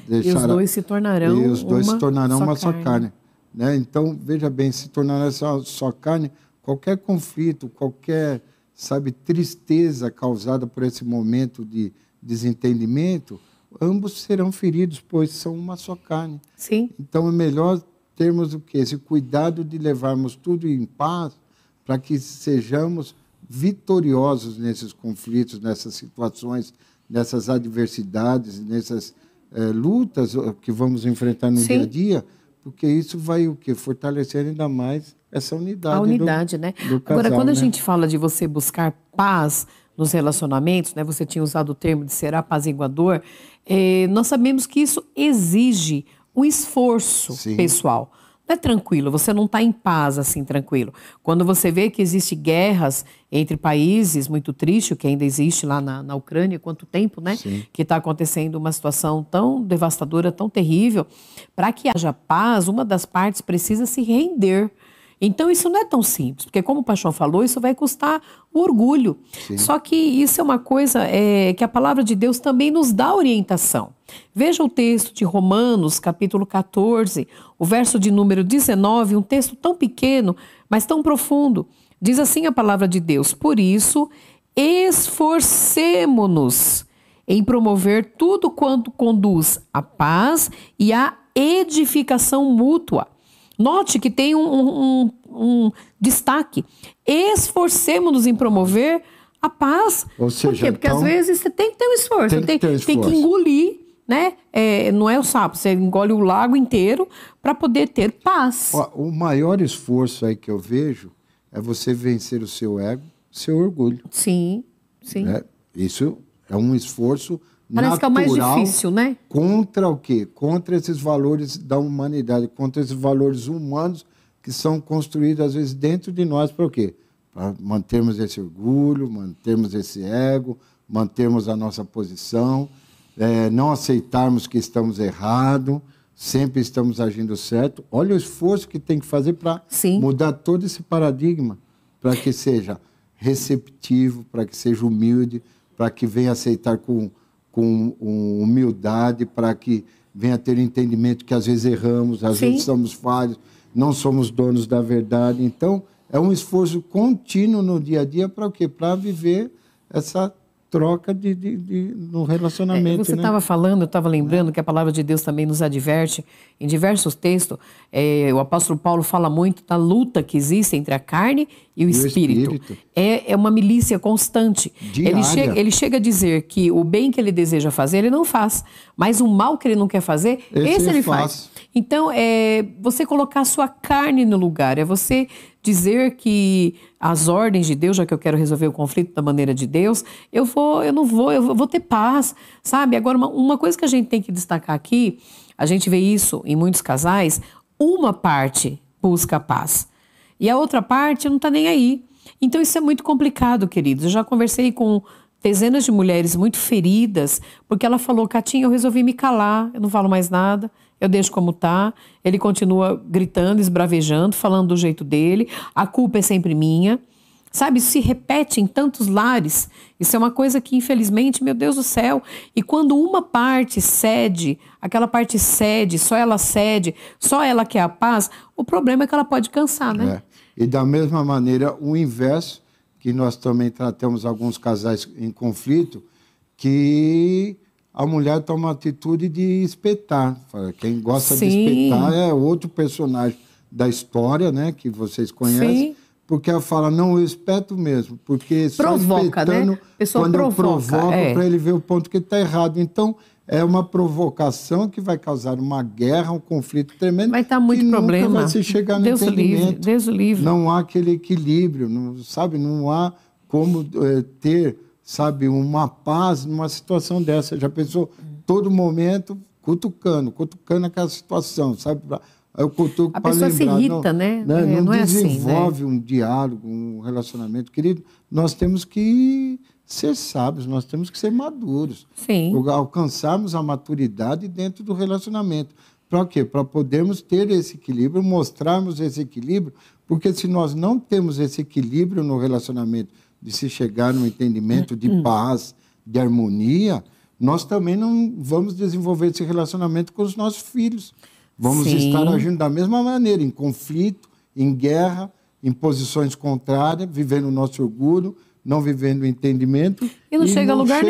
E os dois se tornarão uma só carne. Né? Então, veja bem, se tornará só carne, qualquer conflito, qualquer, tristeza causada por esse momento de desentendimento, ambos serão feridos, pois são uma só carne. Sim. Então é melhor termos o quê? Esse cuidado de levarmos tudo em paz para que sejamos vitoriosos nesses conflitos, nessas situações, nessas adversidades, nessas lutas que vamos enfrentar no dia a dia, porque isso vai o quê? Fortalecer ainda mais essa unidade. A unidade, né? Do casal, Agora, quando a né? gente fala de você buscar paz nos relacionamentos, né? Você tinha usado o termo de ser apaziguador, nós sabemos que isso exige um esforço pessoal. Não é tranquilo, você não está em paz assim, tranquilo. Quando você vê que existem guerras entre países, muito triste, o que ainda existe lá na Ucrânia, quanto tempo, né? Sim. Que está acontecendo uma situação tão devastadora, tão terrível. Para que haja paz, uma das partes precisa se render. Então, isso não é tão simples, porque como o Paixão falou, isso vai custar o orgulho. Sim. Só que isso é uma coisa que a palavra de Deus também nos dá orientação. Veja o texto de Romanos, capítulo 14, o verso de número 19, um texto tão pequeno, mas tão profundo. Diz assim a palavra de Deus: por isso, esforcemo-nos em promover tudo quanto conduz à paz e à edificação mútua. Note que tem um destaque. Esforcemo-nos em promover a paz. Ou seja, por quê? Porque então, às vezes você tem que ter um esforço. tem que engolir, né? Não é o sapo, você engole o lago inteiro para poder ter paz. Ó, o maior esforço aí que eu vejo é você vencer o seu ego, seu orgulho. Sim, sim. Né? Isso é um esforço Parece natural, que é o mais difícil, né? Contra o quê? Contra esses valores da humanidade, contra esses valores humanos que são construídos, às vezes, dentro de nós. Para o quê? Para mantermos esse orgulho, mantermos esse ego, mantermos a nossa posição, não aceitarmos que estamos errados, sempre estamos agindo certo. Olha o esforço que tem que fazer para mudar todo esse paradigma, para que seja receptivo, para que seja humilde, para que venha aceitar com humildade, para que venha ter entendimento que às vezes erramos, às vezes somos falhos, não somos donos da verdade. Então, é um esforço contínuo no dia a dia para o quê? Para viver essa troca no relacionamento. Você estava falando, eu estava lembrando que a palavra de Deus também nos adverte em diversos textos. O apóstolo Paulo fala muito da luta que existe entre a carne e o espírito. É uma milícia constante. Ele chega a dizer que o bem que ele deseja fazer, ele não faz. Mas o mal que ele não quer fazer, esse ele faz. Então, você colocar a sua carne no lugar. É você dizer que as ordens de Deus, já que eu quero resolver o conflito da maneira de Deus, eu vou ter paz, sabe? Agora, uma coisa que a gente tem que destacar aqui, a gente vê isso em muitos casais, uma parte busca a paz e a outra parte não está nem aí. Então isso é muito complicado, queridos. Eu já conversei com dezenas de mulheres muito feridas, porque ela falou, Catinha, eu resolvi me calar, eu não falo mais nada, eu deixo como tá. Ele continua gritando, esbravejando, falando do jeito dele, a culpa é sempre minha. Sabe, isso se repete em tantos lares. Isso é uma coisa que, infelizmente, meu Deus do céu, e quando uma parte cede, aquela parte cede, só ela quer a paz, o problema é que ela pode cansar, né? E da mesma maneira, o inverso, que nós também tratamos alguns casais em conflito, que a mulher toma a atitude de espetar. Quem gosta de espetar é outro personagem da história, né, que vocês conhecem. Sim. Porque ela fala, não, eu espeto mesmo. Porque só espetando, né? Quando eu provoco para ele ver o ponto que está errado. Então, é uma provocação que vai causar uma guerra, um conflito tremendo. Vai estar muito problema. Nunca vai se chegar no entendimento. Deus o livre. Não há aquele equilíbrio, não há como ter, sabe, uma paz numa situação dessa. Já pensou, todo momento, cutucando aquela situação, sabe? Eu cutuco a pessoa lembrar, se irrita, né? Não é desenvolve assim, né? um diálogo, um relacionamento. Querido, nós temos que ser sábios, nós temos que ser maduros. Sim. Alcançarmos a maturidade dentro do relacionamento. Para quê? Para podermos ter esse equilíbrio, mostrarmos esse equilíbrio, porque se nós não temos esse equilíbrio no relacionamento, de se chegar num entendimento de paz, de harmonia, nós também não vamos desenvolver esse relacionamento com os nossos filhos. Vamos estar agindo da mesma maneira, em conflito, em guerra, em posições contrárias, vivendo o nosso orgulho, não vivendo o entendimento. E não chega a lugar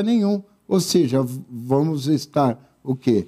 nenhum. Ou seja, vamos estar o quê?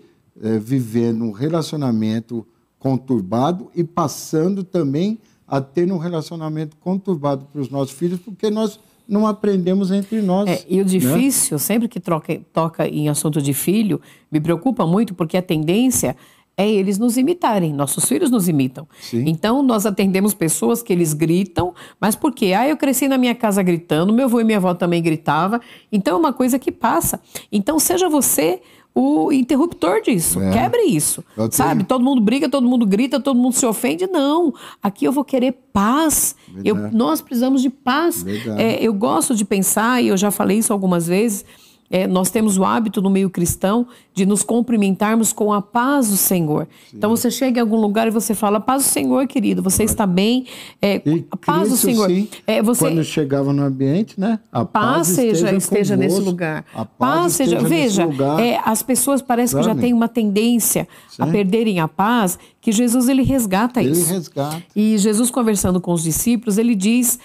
Vivendo um relacionamento conturbado e passando também a ter um relacionamento conturbado para os nossos filhos, porque nós não aprendemos entre nós. E o difícil, sempre que toca em assunto de filho, me preocupa muito, porque a tendência é eles nos imitarem, nossos filhos nos imitam. Sim. Então, nós atendemos pessoas que eles gritam, mas por quê? Eu cresci na minha casa gritando, meu avô e minha avó também gritavam, então é uma coisa que passa. Então, seja você o interruptor disso, quebre isso, sabe? Todo mundo briga, todo mundo grita, todo mundo se ofende, não. Aqui eu vou querer paz, nós precisamos de paz. Eu gosto de pensar, e eu já falei isso algumas vezes, nós temos o hábito no meio cristão de nos cumprimentarmos com a paz do Senhor. Sim. Então você chega em algum lugar e você fala, paz do Senhor, querido, você está bem? A paz do Senhor. Sim, quando chegava no ambiente, né? A paz esteja nesse lugar. A paz seja, veja, nesse lugar. As pessoas parecem que já têm uma tendência a perderem a paz, que Jesus ele resgata isso. Ele resgata. E Jesus, conversando com os discípulos, ele diz,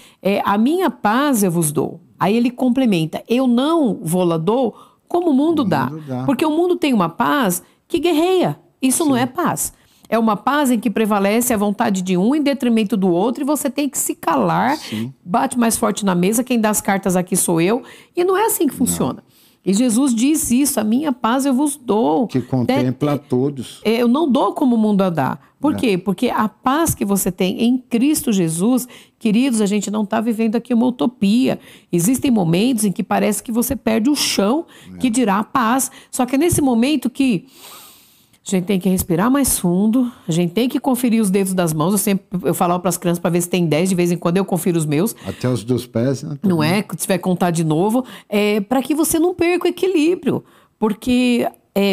a minha paz eu vos dou. Aí ele complementa, eu não vou-la dou como o mundo dá. Porque o mundo tem uma paz que guerreia. Isso não é paz. É uma paz em que prevalece a vontade de um em detrimento do outro e você tem que se calar, bate mais forte na mesa, quem dá as cartas aqui sou eu. E não é assim que funciona. E Jesus diz isso, a minha paz eu vos dou. Que contempla a todos. Eu não dou como o mundo a dá. Por quê? Porque a paz que você tem em Cristo Jesus, queridos, a gente não está vivendo aqui uma utopia. Existem momentos em que parece que você perde o chão, que dirá a paz. Só que é nesse momento que a gente tem que respirar mais fundo, a gente tem que conferir os dedos das mãos. Eu falo para as crianças para ver se tem 10, de vez em quando eu confiro os meus. Até os dos pés, né? Não é? Se tiver que contar de novo, para que você não perca o equilíbrio. Porque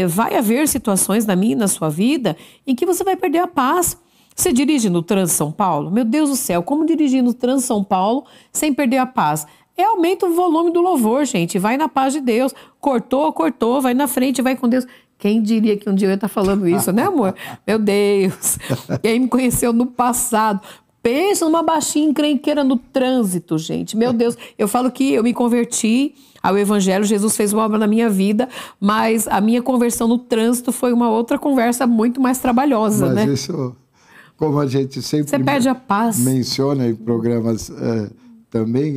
vai haver situações na minha e na sua vida em que você vai perder a paz. Você dirige no Trans São Paulo? Meu Deus do céu, como dirigir no Trans São Paulo sem perder a paz? Aumenta o volume do louvor, gente. Vai na paz de Deus. Cortou, vai na frente, vai com Deus. Quem diria que um dia eu ia estar falando isso, né, amor? Meu Deus. Quem me conheceu no passado. Pensa numa baixinha encrenqueira no trânsito, gente. Meu Deus, eu falo que eu me converti ao Evangelho, Jesus fez uma obra na minha vida, mas a minha conversão no trânsito foi uma outra conversa muito mais trabalhosa, Mas né? isso, como a gente sempre Você perde a paz. menciona em programas também,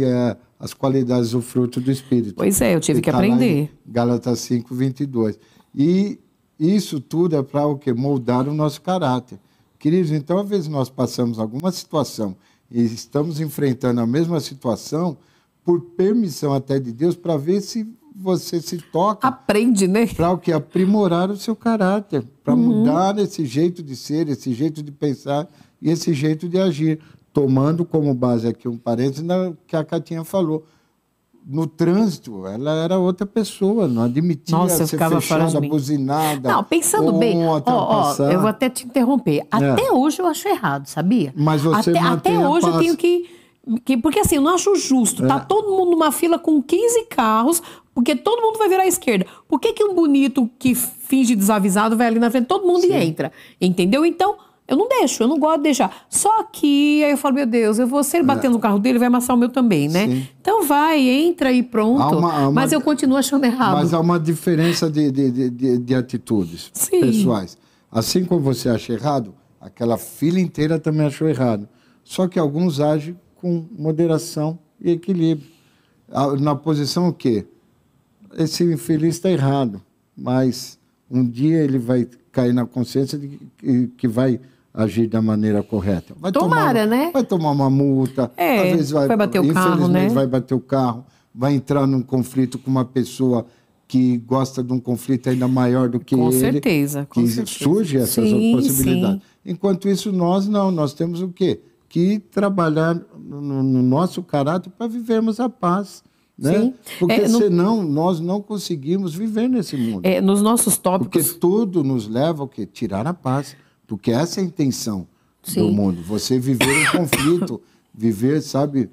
as qualidades do fruto do Espírito. Pois é, eu tive que tá lá em aprender. Gálatas 5:22. E isso tudo é para o quê? Moldar o nosso caráter. Queridos, então, às vezes nós passamos alguma situação e estamos enfrentando a mesma situação por permissão até de Deus, para ver se você se toca. Aprende, né? Para o quê? Aprimorar o seu caráter, para mudar esse jeito de ser, esse jeito de pensar e esse jeito de agir. Tomando como base aqui um parênteses que a Catinha falou. No trânsito, ela era outra pessoa, não admitia Nossa, eu ser ficava fora de fechada, mim. buzinada. Não, pensando ou bem, ultrapassar. eu vou até te interromper. Até hoje eu acho errado, sabia? Mas você mantém até a hoje eu paz. tenho que... Porque assim, eu não acho justo. Tá todo mundo numa fila com 15 carros, porque todo mundo vai virar à esquerda. Por que um bonito que finge desavisado vai ali na frente? Todo mundo entra, entendeu? Então... eu não deixo, eu não gosto de deixar. Só que aí eu falo, meu Deus, se ele bater no carro dele, vai amassar o meu também, né? Sim. Então vai, entra e pronto. Há uma- mas eu continuo achando errado. Mas há uma diferença de atitudes Sim. pessoais. Assim como você acha errado, aquela fila inteira também achou errado. Só que alguns agem com moderação e equilíbrio. Na posição o quê? Esse infeliz está errado, mas um dia ele vai cair na consciência de que vai agir da maneira correta. Vai Tomara, né? Vai tomar uma multa, É, às vezes vai bater o carro, infelizmente né? vai bater o carro, vai entrar num conflito com uma pessoa que gosta de um conflito ainda maior do que Com ele. certeza, com que certeza. surge essa Sim, possibilidade. sim. Enquanto isso, nós temos o quê? Que trabalhar no nosso caráter para vivermos a paz. Né? Sim. Porque senão nós não conseguimos viver nesse mundo. Nos nossos tópicos... Porque tudo nos leva ao quê? Tirar a paz. Porque essa é a intenção do Sim. mundo. Você viver um conflito, viver, sabe,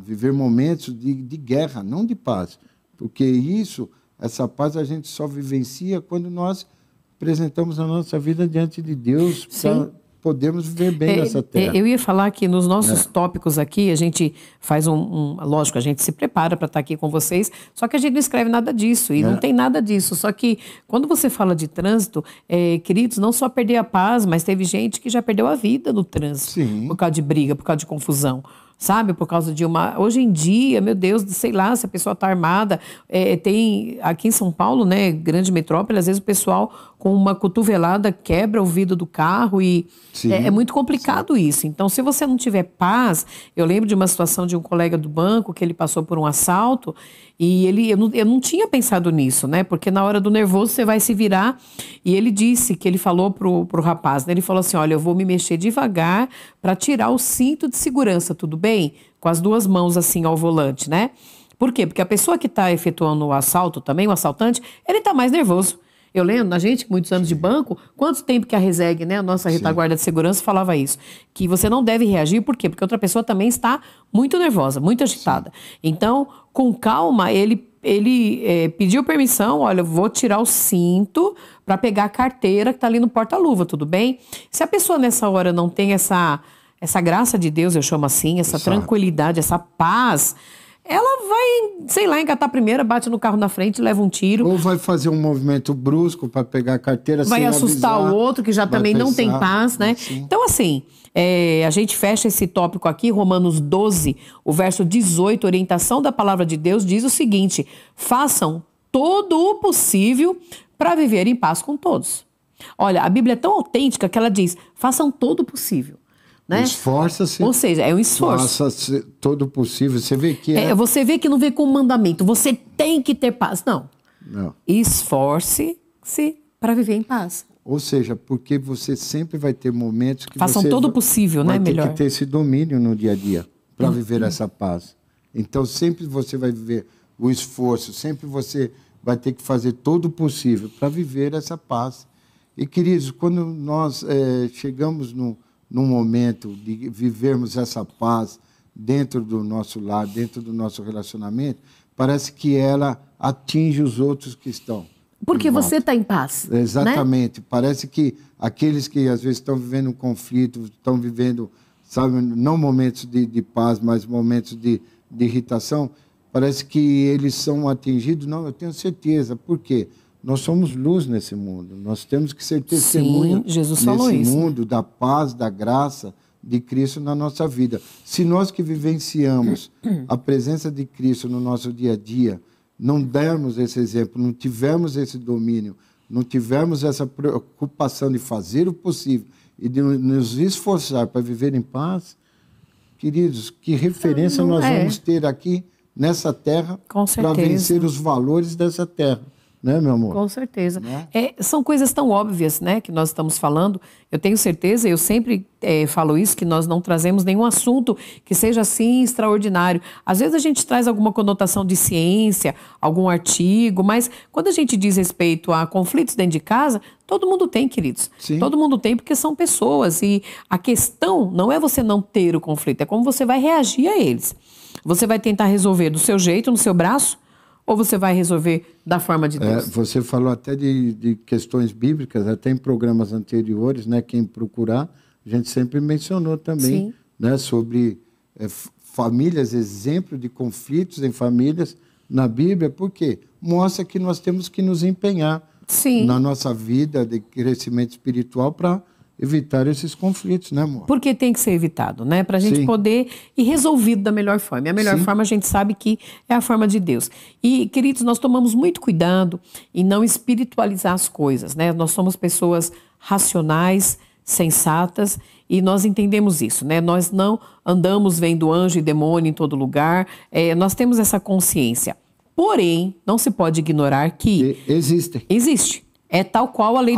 viver momentos de guerra, não de paz. Porque essa paz a gente só vivencia quando nós apresentamos a nossa vida diante de Deus para podermos viver bem nessa terra. Eu ia falar que nos nossos tópicos aqui, a gente faz lógico, a gente se prepara para estar aqui com vocês, só que a gente não escreve nada disso, e não tem nada disso. Só que quando você fala de trânsito, queridos, não só perder a paz, mas teve gente que já perdeu a vida no trânsito. Sim. Por causa de briga, por causa de confusão. Sabe, por causa de uma... Hoje em dia, meu Deus, sei lá, se a pessoa está armada, tem aqui em São Paulo, né, grande metrópole, às vezes o pessoal com uma cotovelada quebra o vidro do carro e é muito complicado isso. Então, se você não tiver paz... Eu lembro de uma situação de um colega do banco que ele passou por um assalto e eu não tinha pensado nisso, né, porque na hora do nervoso você vai se virar e ele disse que ele falou pro rapaz, né, ele falou assim, olha, eu vou me mexer devagar para tirar o cinto de segurança, tudo bem? Com as duas mãos assim ao volante, né? Por quê? Porque a pessoa que está efetuando o assalto também, o assaltante, ele está mais nervoso. Eu lembro, a gente, muitos anos de banco, quanto tempo que a RESEG, né, a nossa retaguarda de segurança, falava isso? Que você não deve reagir, por quê? Porque outra pessoa também está muito nervosa, muito agitada. Então, com calma, ele pediu permissão, olha, eu vou tirar o cinto para pegar a carteira que está ali no porta-luva, tudo bem? Se a pessoa nessa hora não tem essa graça de Deus, eu chamo assim, essa tranquilidade, essa paz... ela vai, sei lá, engatar a primeira, bate no carro na frente, leva um tiro. Ou vai fazer um movimento brusco para pegar a carteira vai sem assustar avisar, o outro, que já também não tem paz, né? Sim. Então, assim, a gente fecha esse tópico aqui, Romanos 12, o verso 18, orientação da palavra de Deus, diz o seguinte: façam todo o possível para viver em paz com todos. Olha, a Bíblia é tão autêntica que ela diz, façam todo o possível. Né? Esforça-se. Ou seja, é um esforço. Faça todo o possível. Você vê que você vê que não vê como mandamento. Você tem que ter paz. Não. Esforce-se para viver em paz. Ou seja, porque você sempre vai ter momentos que façam você todo o possível, vai né? ter Melhor. que ter esse domínio no dia a dia para viver essa paz. Então, sempre você vai viver o esforço, sempre você vai ter que fazer todo o possível para viver essa paz. E, queridos, quando nós chegamos num momento de vivermos essa paz dentro do nosso lar, dentro do nosso relacionamento, parece que ela atinge os outros que estão. Porque você está em paz. Exatamente. Né? Parece que aqueles que às vezes estão vivendo um conflito, estão vivendo, sabe, não momentos de paz, mas momentos de irritação, parece que eles são atingidos. Não, eu tenho certeza. Por quê? Nós somos luz nesse mundo. Nós temos que ser testemunha Jesus falou nesse isso. mundo da paz, da graça de Cristo na nossa vida. Se nós que vivenciamos a presença de Cristo no nosso dia a dia, não dermos esse exemplo, não tivermos esse domínio, não tivermos essa preocupação de fazer o possível e de nos esforçar para viver em paz, queridos, que referência nós vamos ter aqui nessa terra para vencer os valores dessa terra. Né, meu amor? Com certeza. Né? São coisas tão óbvias, né, que nós estamos falando. Eu tenho certeza, eu sempre falo isso, que nós não trazemos nenhum assunto que seja assim extraordinário. Às vezes a gente traz alguma conotação de ciência, algum artigo, mas quando a gente diz respeito a conflitos dentro de casa, todo mundo tem, queridos. Sim. Todo mundo tem, porque são pessoas. E a questão não é você não ter o conflito, é como você vai reagir a eles. Você vai tentar resolver do seu jeito, no seu braço, ou você vai resolver da forma de Deus? Você falou até de questões bíblicas, até em programas anteriores, né? Quem procurar, a gente sempre mencionou também, né? Sobre famílias, exemplo de conflitos em famílias na Bíblia. Por quê? Mostra que nós temos que nos empenhar na nossa vida de crescimento espiritual para evitar esses conflitos, né, amor? Porque tem que ser evitado, né? Para a gente poder ir resolvido da melhor forma. E a melhor forma a gente sabe que é a forma de Deus. E, queridos, nós tomamos muito cuidado em não espiritualizar as coisas, né? Nós somos pessoas racionais, sensatas, e nós entendemos isso, né? Nós não andamos vendo anjo e demônio em todo lugar. Nós temos essa consciência. Porém, não se pode ignorar que... Existe. É tal qual a lei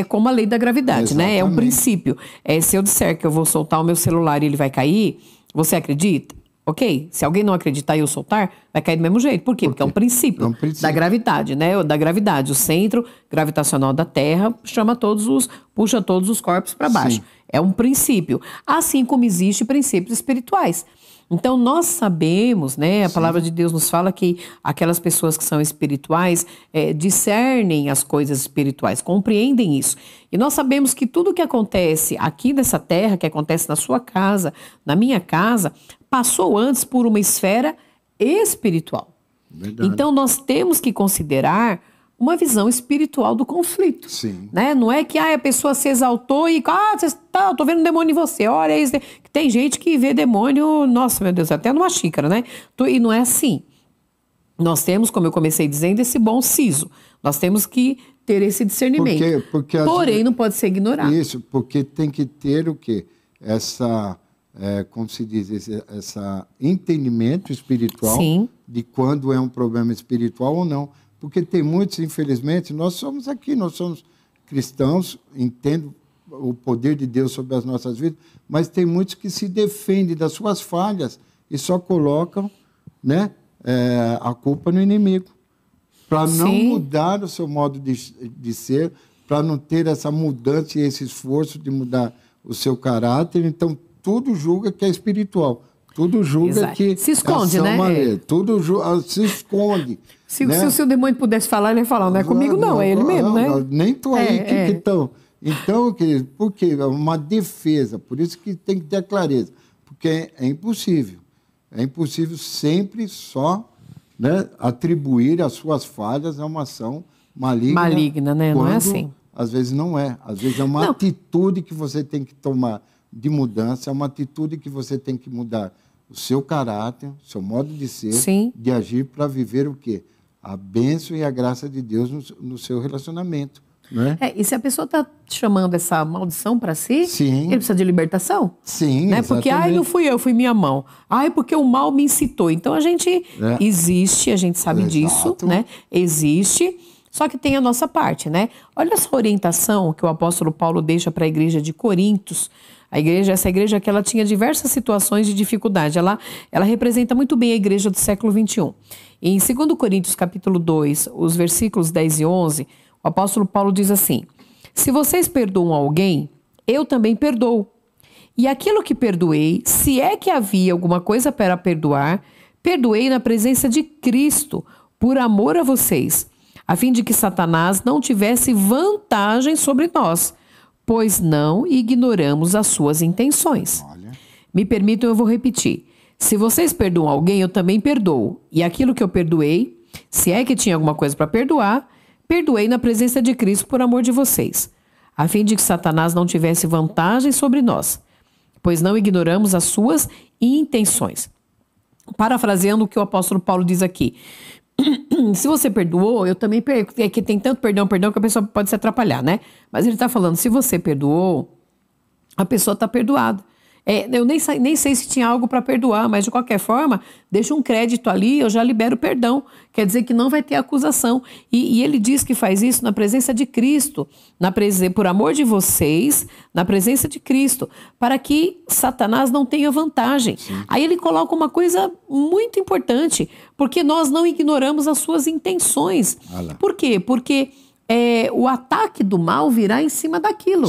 como a lei da gravidade, né? É um princípio. Se eu disser que eu vou soltar o meu celular e ele vai cair, você acredita? Ok. Se alguém não acreditar e eu soltar, vai cair do mesmo jeito. Por quê? Porque é um princípio da gravidade, né? Da gravidade. O centro gravitacional da Terra puxa todos os corpos para baixo. Sim. É um princípio. Assim como existem princípios espirituais. Então, nós sabemos, né? A palavra de Deus nos fala que aquelas pessoas que são espirituais discernem as coisas espirituais, compreendem isso. E nós sabemos que tudo que acontece aqui nessa terra, que acontece na sua casa, na minha casa, passou antes por uma esfera espiritual. Verdade. Então, nós temos que considerar uma visão espiritual do conflito. Sim. Né? Não é que a pessoa se exaltou e eu tô vendo um demônio em você, olha isso. Tem gente que vê demônio, nossa, meu Deus, até numa xícara, né? E não é assim. Nós temos, como eu comecei dizendo, esse bom siso. Nós temos que ter esse discernimento. Porém, não pode ser ignorado. Isso, porque tem que ter o quê? Como se diz, esse entendimento espiritual de quando é um problema espiritual ou não. Porque tem muitos, infelizmente, nós somos cristãos, entendo o poder de Deus sobre as nossas vidas, mas tem muitos que se defendem das suas falhas e só colocam, né, a culpa no inimigo, para não mudar o seu modo de ser, para não ter essa mudança e esse esforço de mudar o seu caráter. Então, tudo julga que é espiritual. Tudo julga que se esconde, né? Tudo se esconde. Se o demônio pudesse falar, ele ia falar, não é comigo não, é ele mesmo, né? Nem tu aí que estão. Então, querido, por quê? É uma defesa, por isso que tem que ter a clareza. Porque é impossível. É impossível sempre só, né, atribuir as suas falhas a uma ação maligna. Maligna, né? Não é assim. Às vezes não é. Às vezes é uma atitude que você tem que tomar de mudança, é uma atitude que você tem que mudar o seu caráter, o seu modo de ser, de agir para viver o quê? A bênção e a graça de Deus no seu relacionamento. Né? E se a pessoa está chamando essa maldição para si, ele precisa de libertação. Sim, né? Porque, não fui eu, fui minha mão. Porque o mal me incitou. Então, a gente existe, a gente sabe disso, né? Existe, só que tem a nossa parte, né? Olha essa orientação que o apóstolo Paulo deixa para a igreja de Corintos. Essa igreja que ela tinha diversas situações de dificuldade. Ela representa muito bem a igreja do século XXI. Em 2 Coríntios, capítulo 2, os versículos 10 e 11, o apóstolo Paulo diz assim: se vocês perdoam alguém, eu também perdoo. E aquilo que perdoei, se é que havia alguma coisa para perdoar, perdoei na presença de Cristo, por amor a vocês, a fim de que Satanás não tivesse vantagem sobre nós, pois não ignoramos as suas intenções. Me permitam, eu vou repetir. Se vocês perdoam alguém, eu também perdoo. E aquilo que eu perdoei, se é que tinha alguma coisa para perdoar, perdoei na presença de Cristo por amor de vocês, a fim de que Satanás não tivesse vantagem sobre nós, pois não ignoramos as suas intenções. Parafraseando o que o apóstolo Paulo diz aqui. Se você perdoou, eu também perdoo. É que tem tanto perdão que a pessoa pode se atrapalhar, né? Mas ele está falando, se você perdoou, a pessoa está perdoada. Eu nem sei se tinha algo para perdoar, mas de qualquer forma, deixa um crédito ali, eu já libero o perdão. Quer dizer que não vai ter acusação. E ele diz que faz isso na presença de Cristo, por amor de vocês, na presença de Cristo, para que Satanás não tenha vantagem. Sim. Aí ele coloca uma coisa muito importante, porque nós não ignoramos as suas intenções. Por quê? Porque o ataque do mal virá em cima daquilo.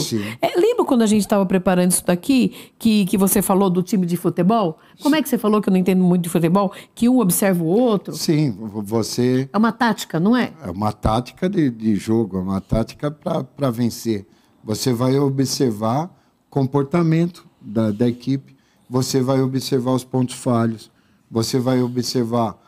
Lembra quando a gente estava preparando isso daqui, que você falou do time de futebol? Como é que você falou, que eu não entendo muito de futebol? Que um observa o outro? Sim, você... É uma tática, não é? É uma tática de jogo, é uma tática para vencer. Você vai observar o comportamento da equipe, você vai observar os pontos falhos, você vai observar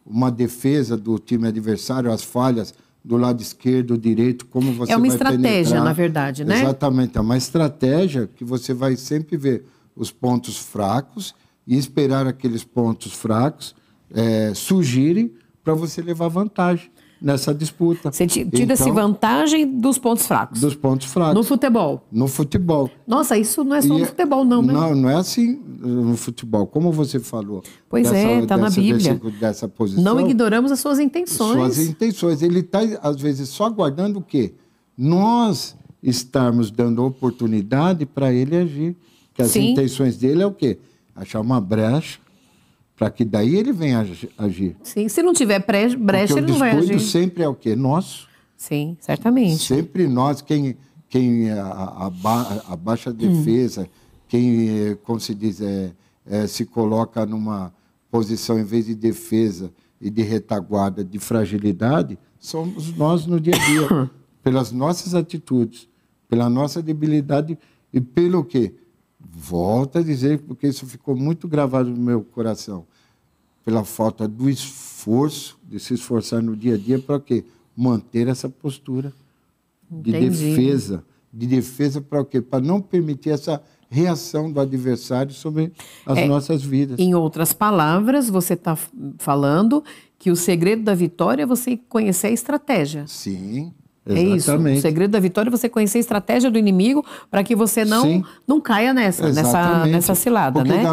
uma defesa do time adversário, as falhas do lado esquerdo, direito, como você vai É uma estratégia, penetrar. na verdade, né? Exatamente, é uma estratégia que você vai sempre ver os pontos fracos e esperar aqueles pontos fracos surgirem para você levar vantagem nessa disputa. Você tira-se vantagem dos pontos fracos. Dos pontos fracos. No futebol. No futebol. Nossa, isso não é só no futebol, não, né? Não é assim no futebol. Como você falou. Pois está na Bíblia. Dessa posição, não ignoramos as suas intenções. Suas intenções. Ele está, às vezes, só aguardando o quê? Nós estarmos dando oportunidade para ele agir. Que as intenções dele é o quê? Achar uma brecha, para que daí ele venha agir. Sim, se não tiver brecha, ele não vai agir. O descuido sempre é o quê? Nosso. Sim, certamente. Sempre nós, quem abaixa a defesa, quem, como se diz, se coloca numa posição, em vez de defesa e de retaguarda, de fragilidade, somos nós no dia a dia. Pelas nossas atitudes, pela nossa debilidade e pelo quê? Volto a dizer, porque isso ficou muito gravado no meu coração, pela falta do esforço, de se esforçar no dia a dia para quê? Manter essa postura de defesa. De defesa para o quê? Para não permitir essa reação do adversário sobre as nossas vidas. Em outras palavras, você está falando que o segredo da vitória é você conhecer a estratégia. Sim. Exatamente. É isso. O segredo da vitória é você conhecer a estratégia do inimigo para que você não caia nessa cilada, porque né?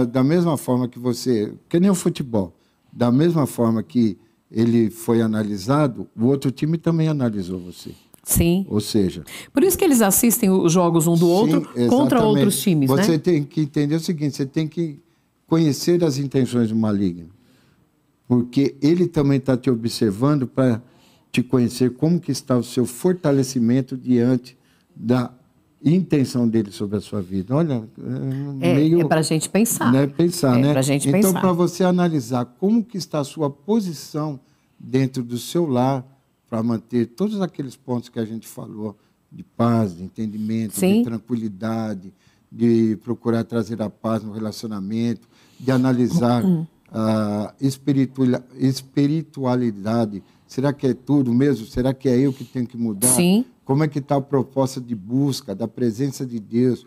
Da mesma forma que você... Que nem o futebol. Da mesma forma que ele foi analisado, o outro time também analisou você. Sim. Ou seja... Por isso que eles assistem os jogos um do outro contra outros times, né? Você tem que entender o seguinte, você tem que conhecer as intenções do maligno. Porque ele também está te observando para te conhecer como que está o seu fortalecimento diante da intenção dele sobre a sua vida. Olha, é para a gente pensar. Né? Pensar, né? Pra gente então, pensar. para você analisar como que está a sua posição dentro do seu lar, para manter todos aqueles pontos que a gente falou, de paz, de entendimento, de tranquilidade, de procurar trazer a paz no relacionamento, de analisar a espiritualidade. Será que é tudo mesmo? Será que é eu que tenho que mudar? Sim. Como é que está a proposta de busca, da presença de Deus?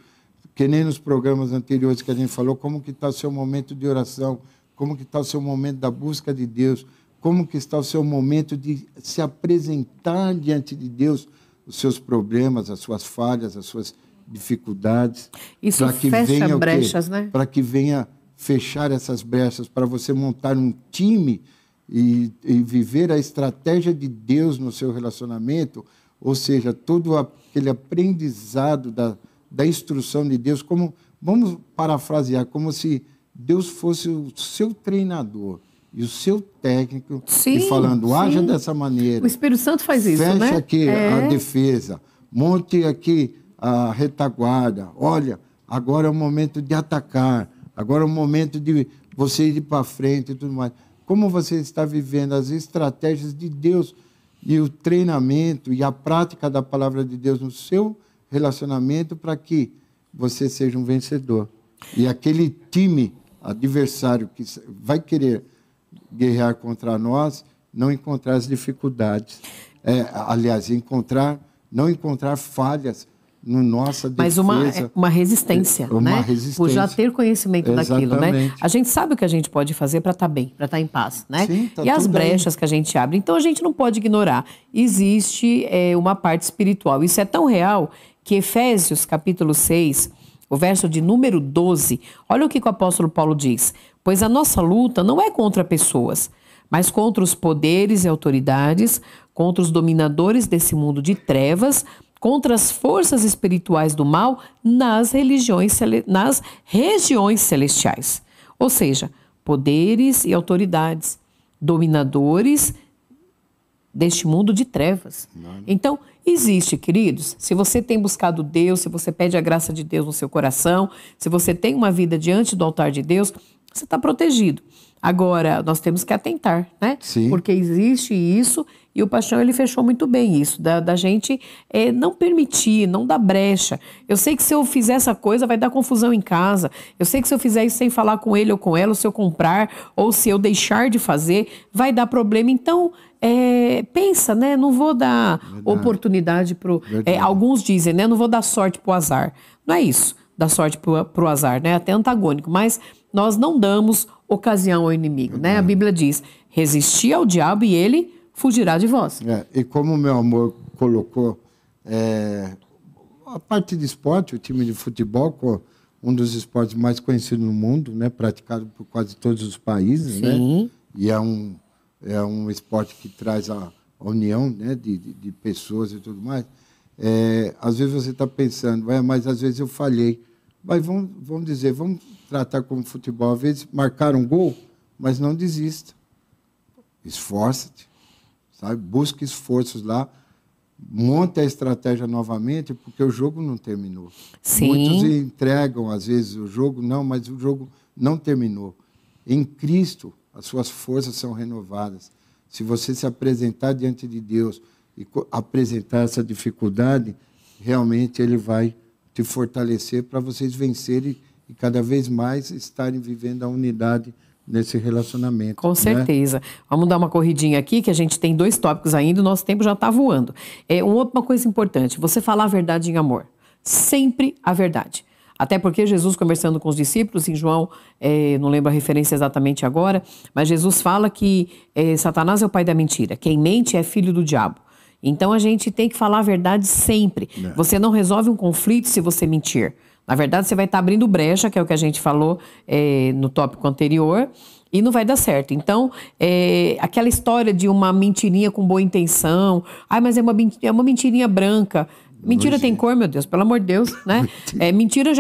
Que nem nos programas anteriores que a gente falou, como que está o seu momento de oração? Como que está o seu momento da busca de Deus? Como que está o seu momento de se apresentar diante de Deus, os seus problemas, as suas falhas, as suas dificuldades? Isso fecha brechas, né? Para que venha fechar essas brechas, para você montar um time e viver a estratégia de Deus no seu relacionamento, ou seja, todo aquele aprendizado da instrução de Deus, como, vamos parafrasear, como se Deus fosse o seu treinador e o seu técnico, e falando, haja dessa maneira. O Espírito Santo faz isso, né? Fecha aqui a defesa, monte aqui a retaguarda, olha, agora é o momento de atacar, agora é o momento de você ir para frente e tudo mais. Como você está vivendo as estratégias de Deus e o treinamento e a prática da palavra de Deus no seu relacionamento para que você seja um vencedor. E aquele time adversário que vai querer guerrear contra nós, não encontrar as dificuldades. Não encontrar falhas no nossa defesa. Mas uma resistência, né? Por já ter conhecimento daquilo, né? A gente sabe o que a gente pode fazer para estar bem, para estar em paz, né? Sim, tá e as tudo brechas aí que a gente abre. Então a gente não pode ignorar. Existe uma parte espiritual. Isso é tão real que Efésios, capítulo 6, o verso de número 12, olha o que o apóstolo Paulo diz. Pois a nossa luta não é contra pessoas, mas contra os poderes e autoridades, contra os dominadores desse mundo de trevas, contra as forças espirituais do mal nas regiões celestiais. Ou seja, poderes e autoridades, dominadores deste mundo de trevas. Então, existe, queridos, se você tem buscado Deus, se você pede a graça de Deus no seu coração, se você tem uma vida diante do altar de Deus, você está protegido. Agora, nós temos que atentar, né? Sim. Porque existe isso, e o Paixão, ele fechou muito bem isso, da gente não permitir, não dar brecha. Eu sei que se eu fizer essa coisa, vai dar confusão em casa. Eu sei que se eu fizer isso sem falar com ele ou com ela, ou se eu comprar, ou se eu deixar de fazer, vai dar problema. Então, pensa, né? Não vou dar oportunidade pro... alguns dizem, né? Não vou dar sorte pro azar. Não é isso, dar sorte pro azar, né? Até antagônico, mas nós não damos ocasião ao inimigo, né? A Bíblia diz, resistir ao diabo e ele fugirá de vós. E como o meu amor colocou a parte de esporte, o time de futebol, um dos esportes mais conhecidos no mundo, né? Praticado por quase todos os países, Sim. né? E é um esporte que traz a união, né? de pessoas e tudo mais. Às vezes você está pensando, mas às vezes eu falhei. Mas vamos tratar como futebol. Às vezes marcar um gol, mas não desista. Esforça-te, sabe? Busca esforços lá, monte a estratégia novamente, porque o jogo não terminou. Sim. Muitos entregam, às vezes, o jogo, mas o jogo não terminou. Em Cristo, as suas forças são renovadas. Se você se apresentar diante de Deus e apresentar essa dificuldade, realmente Ele vai te fortalecer para vocês vencerem e cada vez mais estarem vivendo a unidade nesse relacionamento. Com certeza. Vamos dar uma corridinha aqui, que a gente tem 2 tópicos ainda, o nosso tempo já está voando. Uma coisa importante, você falar a verdade em amor. Sempre a verdade. Até porque Jesus, conversando com os discípulos, em João, não lembro a referência exatamente agora, mas Jesus fala que Satanás é o pai da mentira. Quem mente é filho do diabo. Então, a gente tem que falar a verdade sempre. Você não resolve um conflito se você mentir. Na verdade, você vai estar abrindo brecha, que é o que a gente falou no tópico anterior, e não vai dar certo. Então, aquela história de uma mentirinha com boa intenção, mas é uma mentirinha branca. Mentira tem cor, meu Deus, pelo amor de Deus, né? Mentira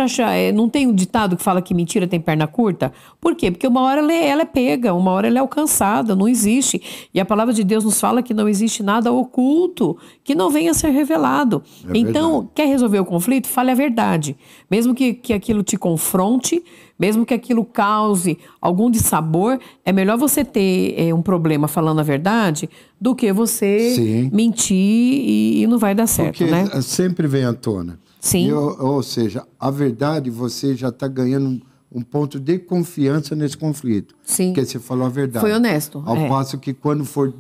não tem um ditado que fala que mentira tem perna curta? Por quê? Porque uma hora ela é pega, uma hora ela é alcançada, não existe. E a palavra de Deus nos fala que não existe nada oculto que não venha a ser revelado. Então, quer resolver o conflito? Fale a verdade. Mesmo que aquilo te confronte, mesmo que aquilo cause algum dissabor, é melhor você ter um problema falando a verdade do que você mentir e não vai dar certo, porque né? Sempre vem à tona. Sim. Ou seja, a verdade, você já está ganhando um ponto de confiança nesse conflito. Sim. Porque você falou a verdade. Foi honesto. Ao passo que quando for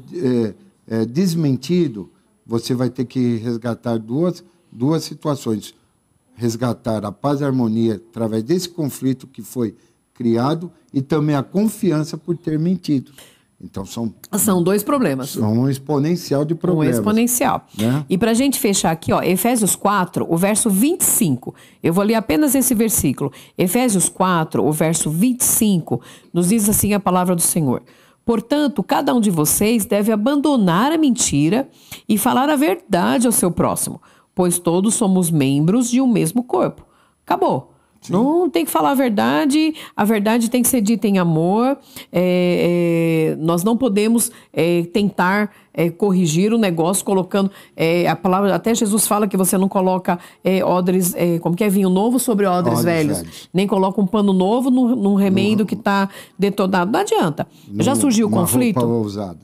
desmentido, você vai ter que resgatar duas situações. Resgatar a paz e a harmonia através desse conflito que foi criado e também a confiança por ter mentido. Então, são 2 problemas. São um exponencial de problemas. Um exponencial. Né? E para a gente fechar aqui, Efésios 4, o verso 25. Eu vou ler apenas esse versículo. Efésios 4, o verso 25, nos diz assim a palavra do Senhor. Portanto, cada um de vocês deve abandonar a mentira e falar a verdade ao seu próximo, pois todos somos membros de um mesmo corpo. Acabou. Sim. Não tem que falar a verdade tem que ser dita em amor. Nós não podemos tentar corrigir o negócio colocando a palavra. Até Jesus fala que você não coloca odres, como que é, vinho novo sobre odres velhos. Nem coloca um pano novo num remendo que está detonado. Não adianta. Já surgiu o conflito? Roupa ousada.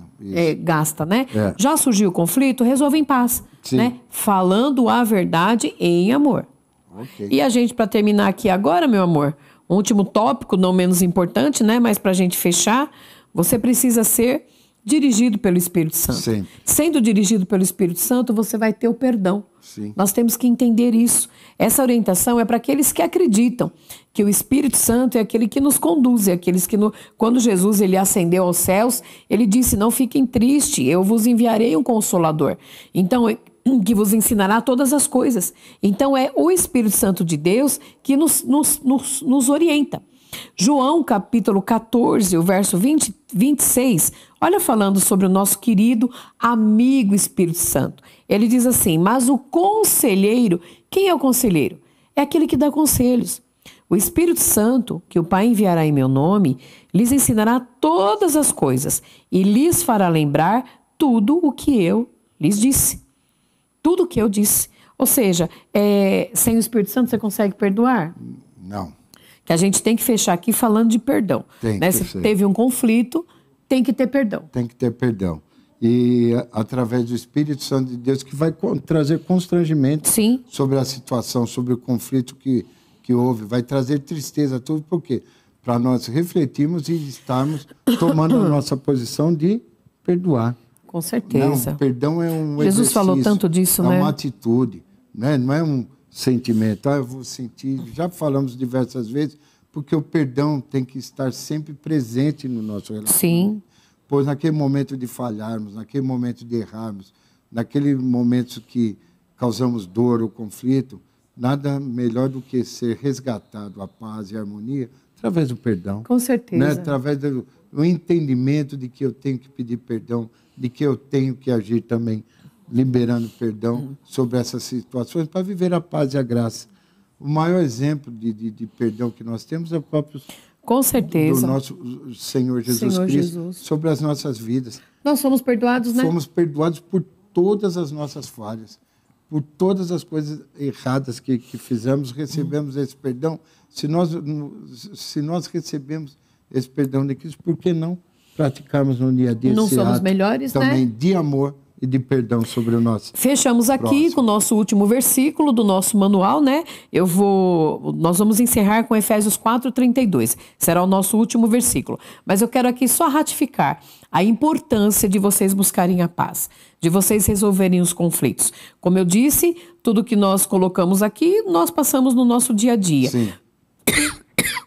Gasta, né? Já surgiu o conflito? Resolve em paz. Né? Falando a verdade em amor. Ok. E a gente, para terminar aqui agora, meu amor, um último tópico, não menos importante, né? Mas para a gente fechar, você precisa ser dirigido pelo Espírito Santo. Sempre. Sendo dirigido pelo Espírito Santo, você vai ter o perdão. Sim. Nós temos que entender isso. Essa orientação é para aqueles que acreditam que o Espírito Santo é aquele que nos conduz, é aqueles que, quando Jesus ele ascendeu aos céus, ele disse, não fiquem tristes, eu vos enviarei um Consolador. Então, que vos ensinará todas as coisas. Então, é o Espírito Santo de Deus que nos orienta. João, capítulo 14, o verso 26, olha falando sobre o nosso querido amigo Espírito Santo. Ele diz assim, mas o conselheiro, quem é o conselheiro? É aquele que dá conselhos. O Espírito Santo, que o Pai enviará em meu nome, lhes ensinará todas as coisas e lhes fará lembrar tudo o que eu lhes disse. Tudo o que eu disse. Ou seja, sem o Espírito Santo você consegue perdoar? Não. Que a gente tem que fechar aqui falando de perdão. Tem né? que Se ser. teve um conflito, tem que ter perdão. Tem que ter perdão. E através do Espírito Santo de Deus que vai trazer constrangimento Sim. sobre a situação, sobre o conflito que houve. Vai trazer tristeza, tudo. Por quê? Para nós refletirmos e estarmos tomando a nossa posição de perdoar. Com certeza. Não, perdão é um Jesus exercício, falou tanto disso, né? É uma atitude, né? Não é um sentimento. Eu vou sentir, já falamos diversas vezes, porque o perdão tem que estar sempre presente no nosso relacionamento. Sim. Pois naquele momento de falharmos, naquele momento de errarmos, naquele momento que causamos dor ou conflito, nada melhor do que ser resgatado a paz e a harmonia através do perdão. Com certeza. Né? Através do entendimento de que eu tenho que pedir perdão, de que eu tenho que agir também, liberando perdão sobre essas situações para viver a paz e a graça. O maior exemplo de perdão que nós temos é o próprio Com certeza. do nosso Senhor Jesus Senhor Cristo Jesus. sobre as nossas vidas. Nós somos perdoados, né? Fomos perdoados por todas as nossas falhas, por todas as coisas erradas que fizemos, recebemos esse perdão. Se nós recebemos esse perdão de Cristo, por que não praticarmos no dia a dia Não esse somos ato melhores, também né? de amor e de perdão sobre o nosso. Fechamos aqui Próximo. com o nosso último versículo do nosso manual, né? Nós vamos encerrar com Efésios 4:32. Será o nosso último versículo. Mas eu quero aqui só ratificar a importância de vocês buscarem a paz, de vocês resolverem os conflitos. Como eu disse, tudo que nós colocamos aqui, nós passamos no nosso dia a dia. Sim.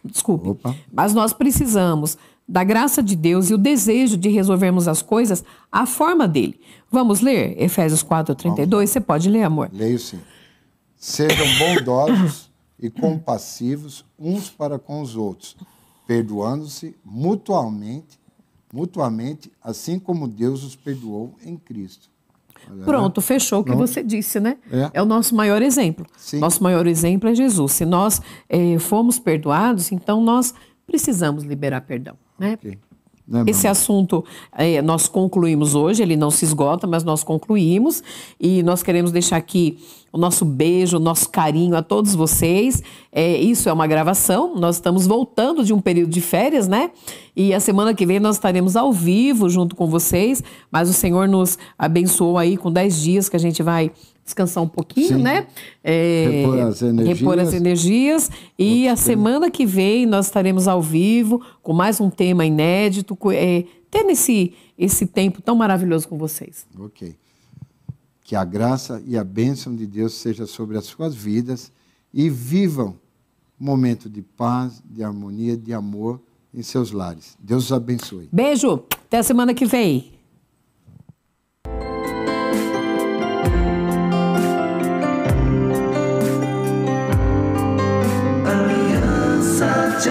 Desculpe. Opa. Mas nós precisamos da graça de Deus e o desejo de resolvermos as coisas à forma dele. Vamos ler Efésios 4:32? Você pode ler, amor? Leio sim. Sejam bondosos e compassivos uns para com os outros, perdoando-se mutuamente, assim como Deus os perdoou em Cristo. Olha, Pronto, fechou o que Pronto. você disse, né? É. É o nosso maior exemplo. Sim. Nosso maior exemplo é Jesus. Se nós fomos perdoados, então nós precisamos liberar perdão, né? Ok. Né, Esse mamãe? assunto nós concluímos hoje, ele não se esgota, mas nós concluímos e nós queremos deixar aqui o nosso beijo, o nosso carinho a todos vocês. Isso é uma gravação, nós estamos voltando de um período de férias, né? E a semana que vem nós estaremos ao vivo junto com vocês, mas o Senhor nos abençoou aí com 10 dias que a gente vai descansar um pouquinho, Sim. né? Repor as energias. E a semana que vem nós estaremos ao vivo com mais um tema inédito, tendo esse tempo tão maravilhoso com vocês. Ok. Que a graça e a bênção de Deus seja sobre as suas vidas e vivam um momento de paz, de harmonia, de amor em seus lares. Deus os abençoe. Beijo, até a semana que vem. Aliança de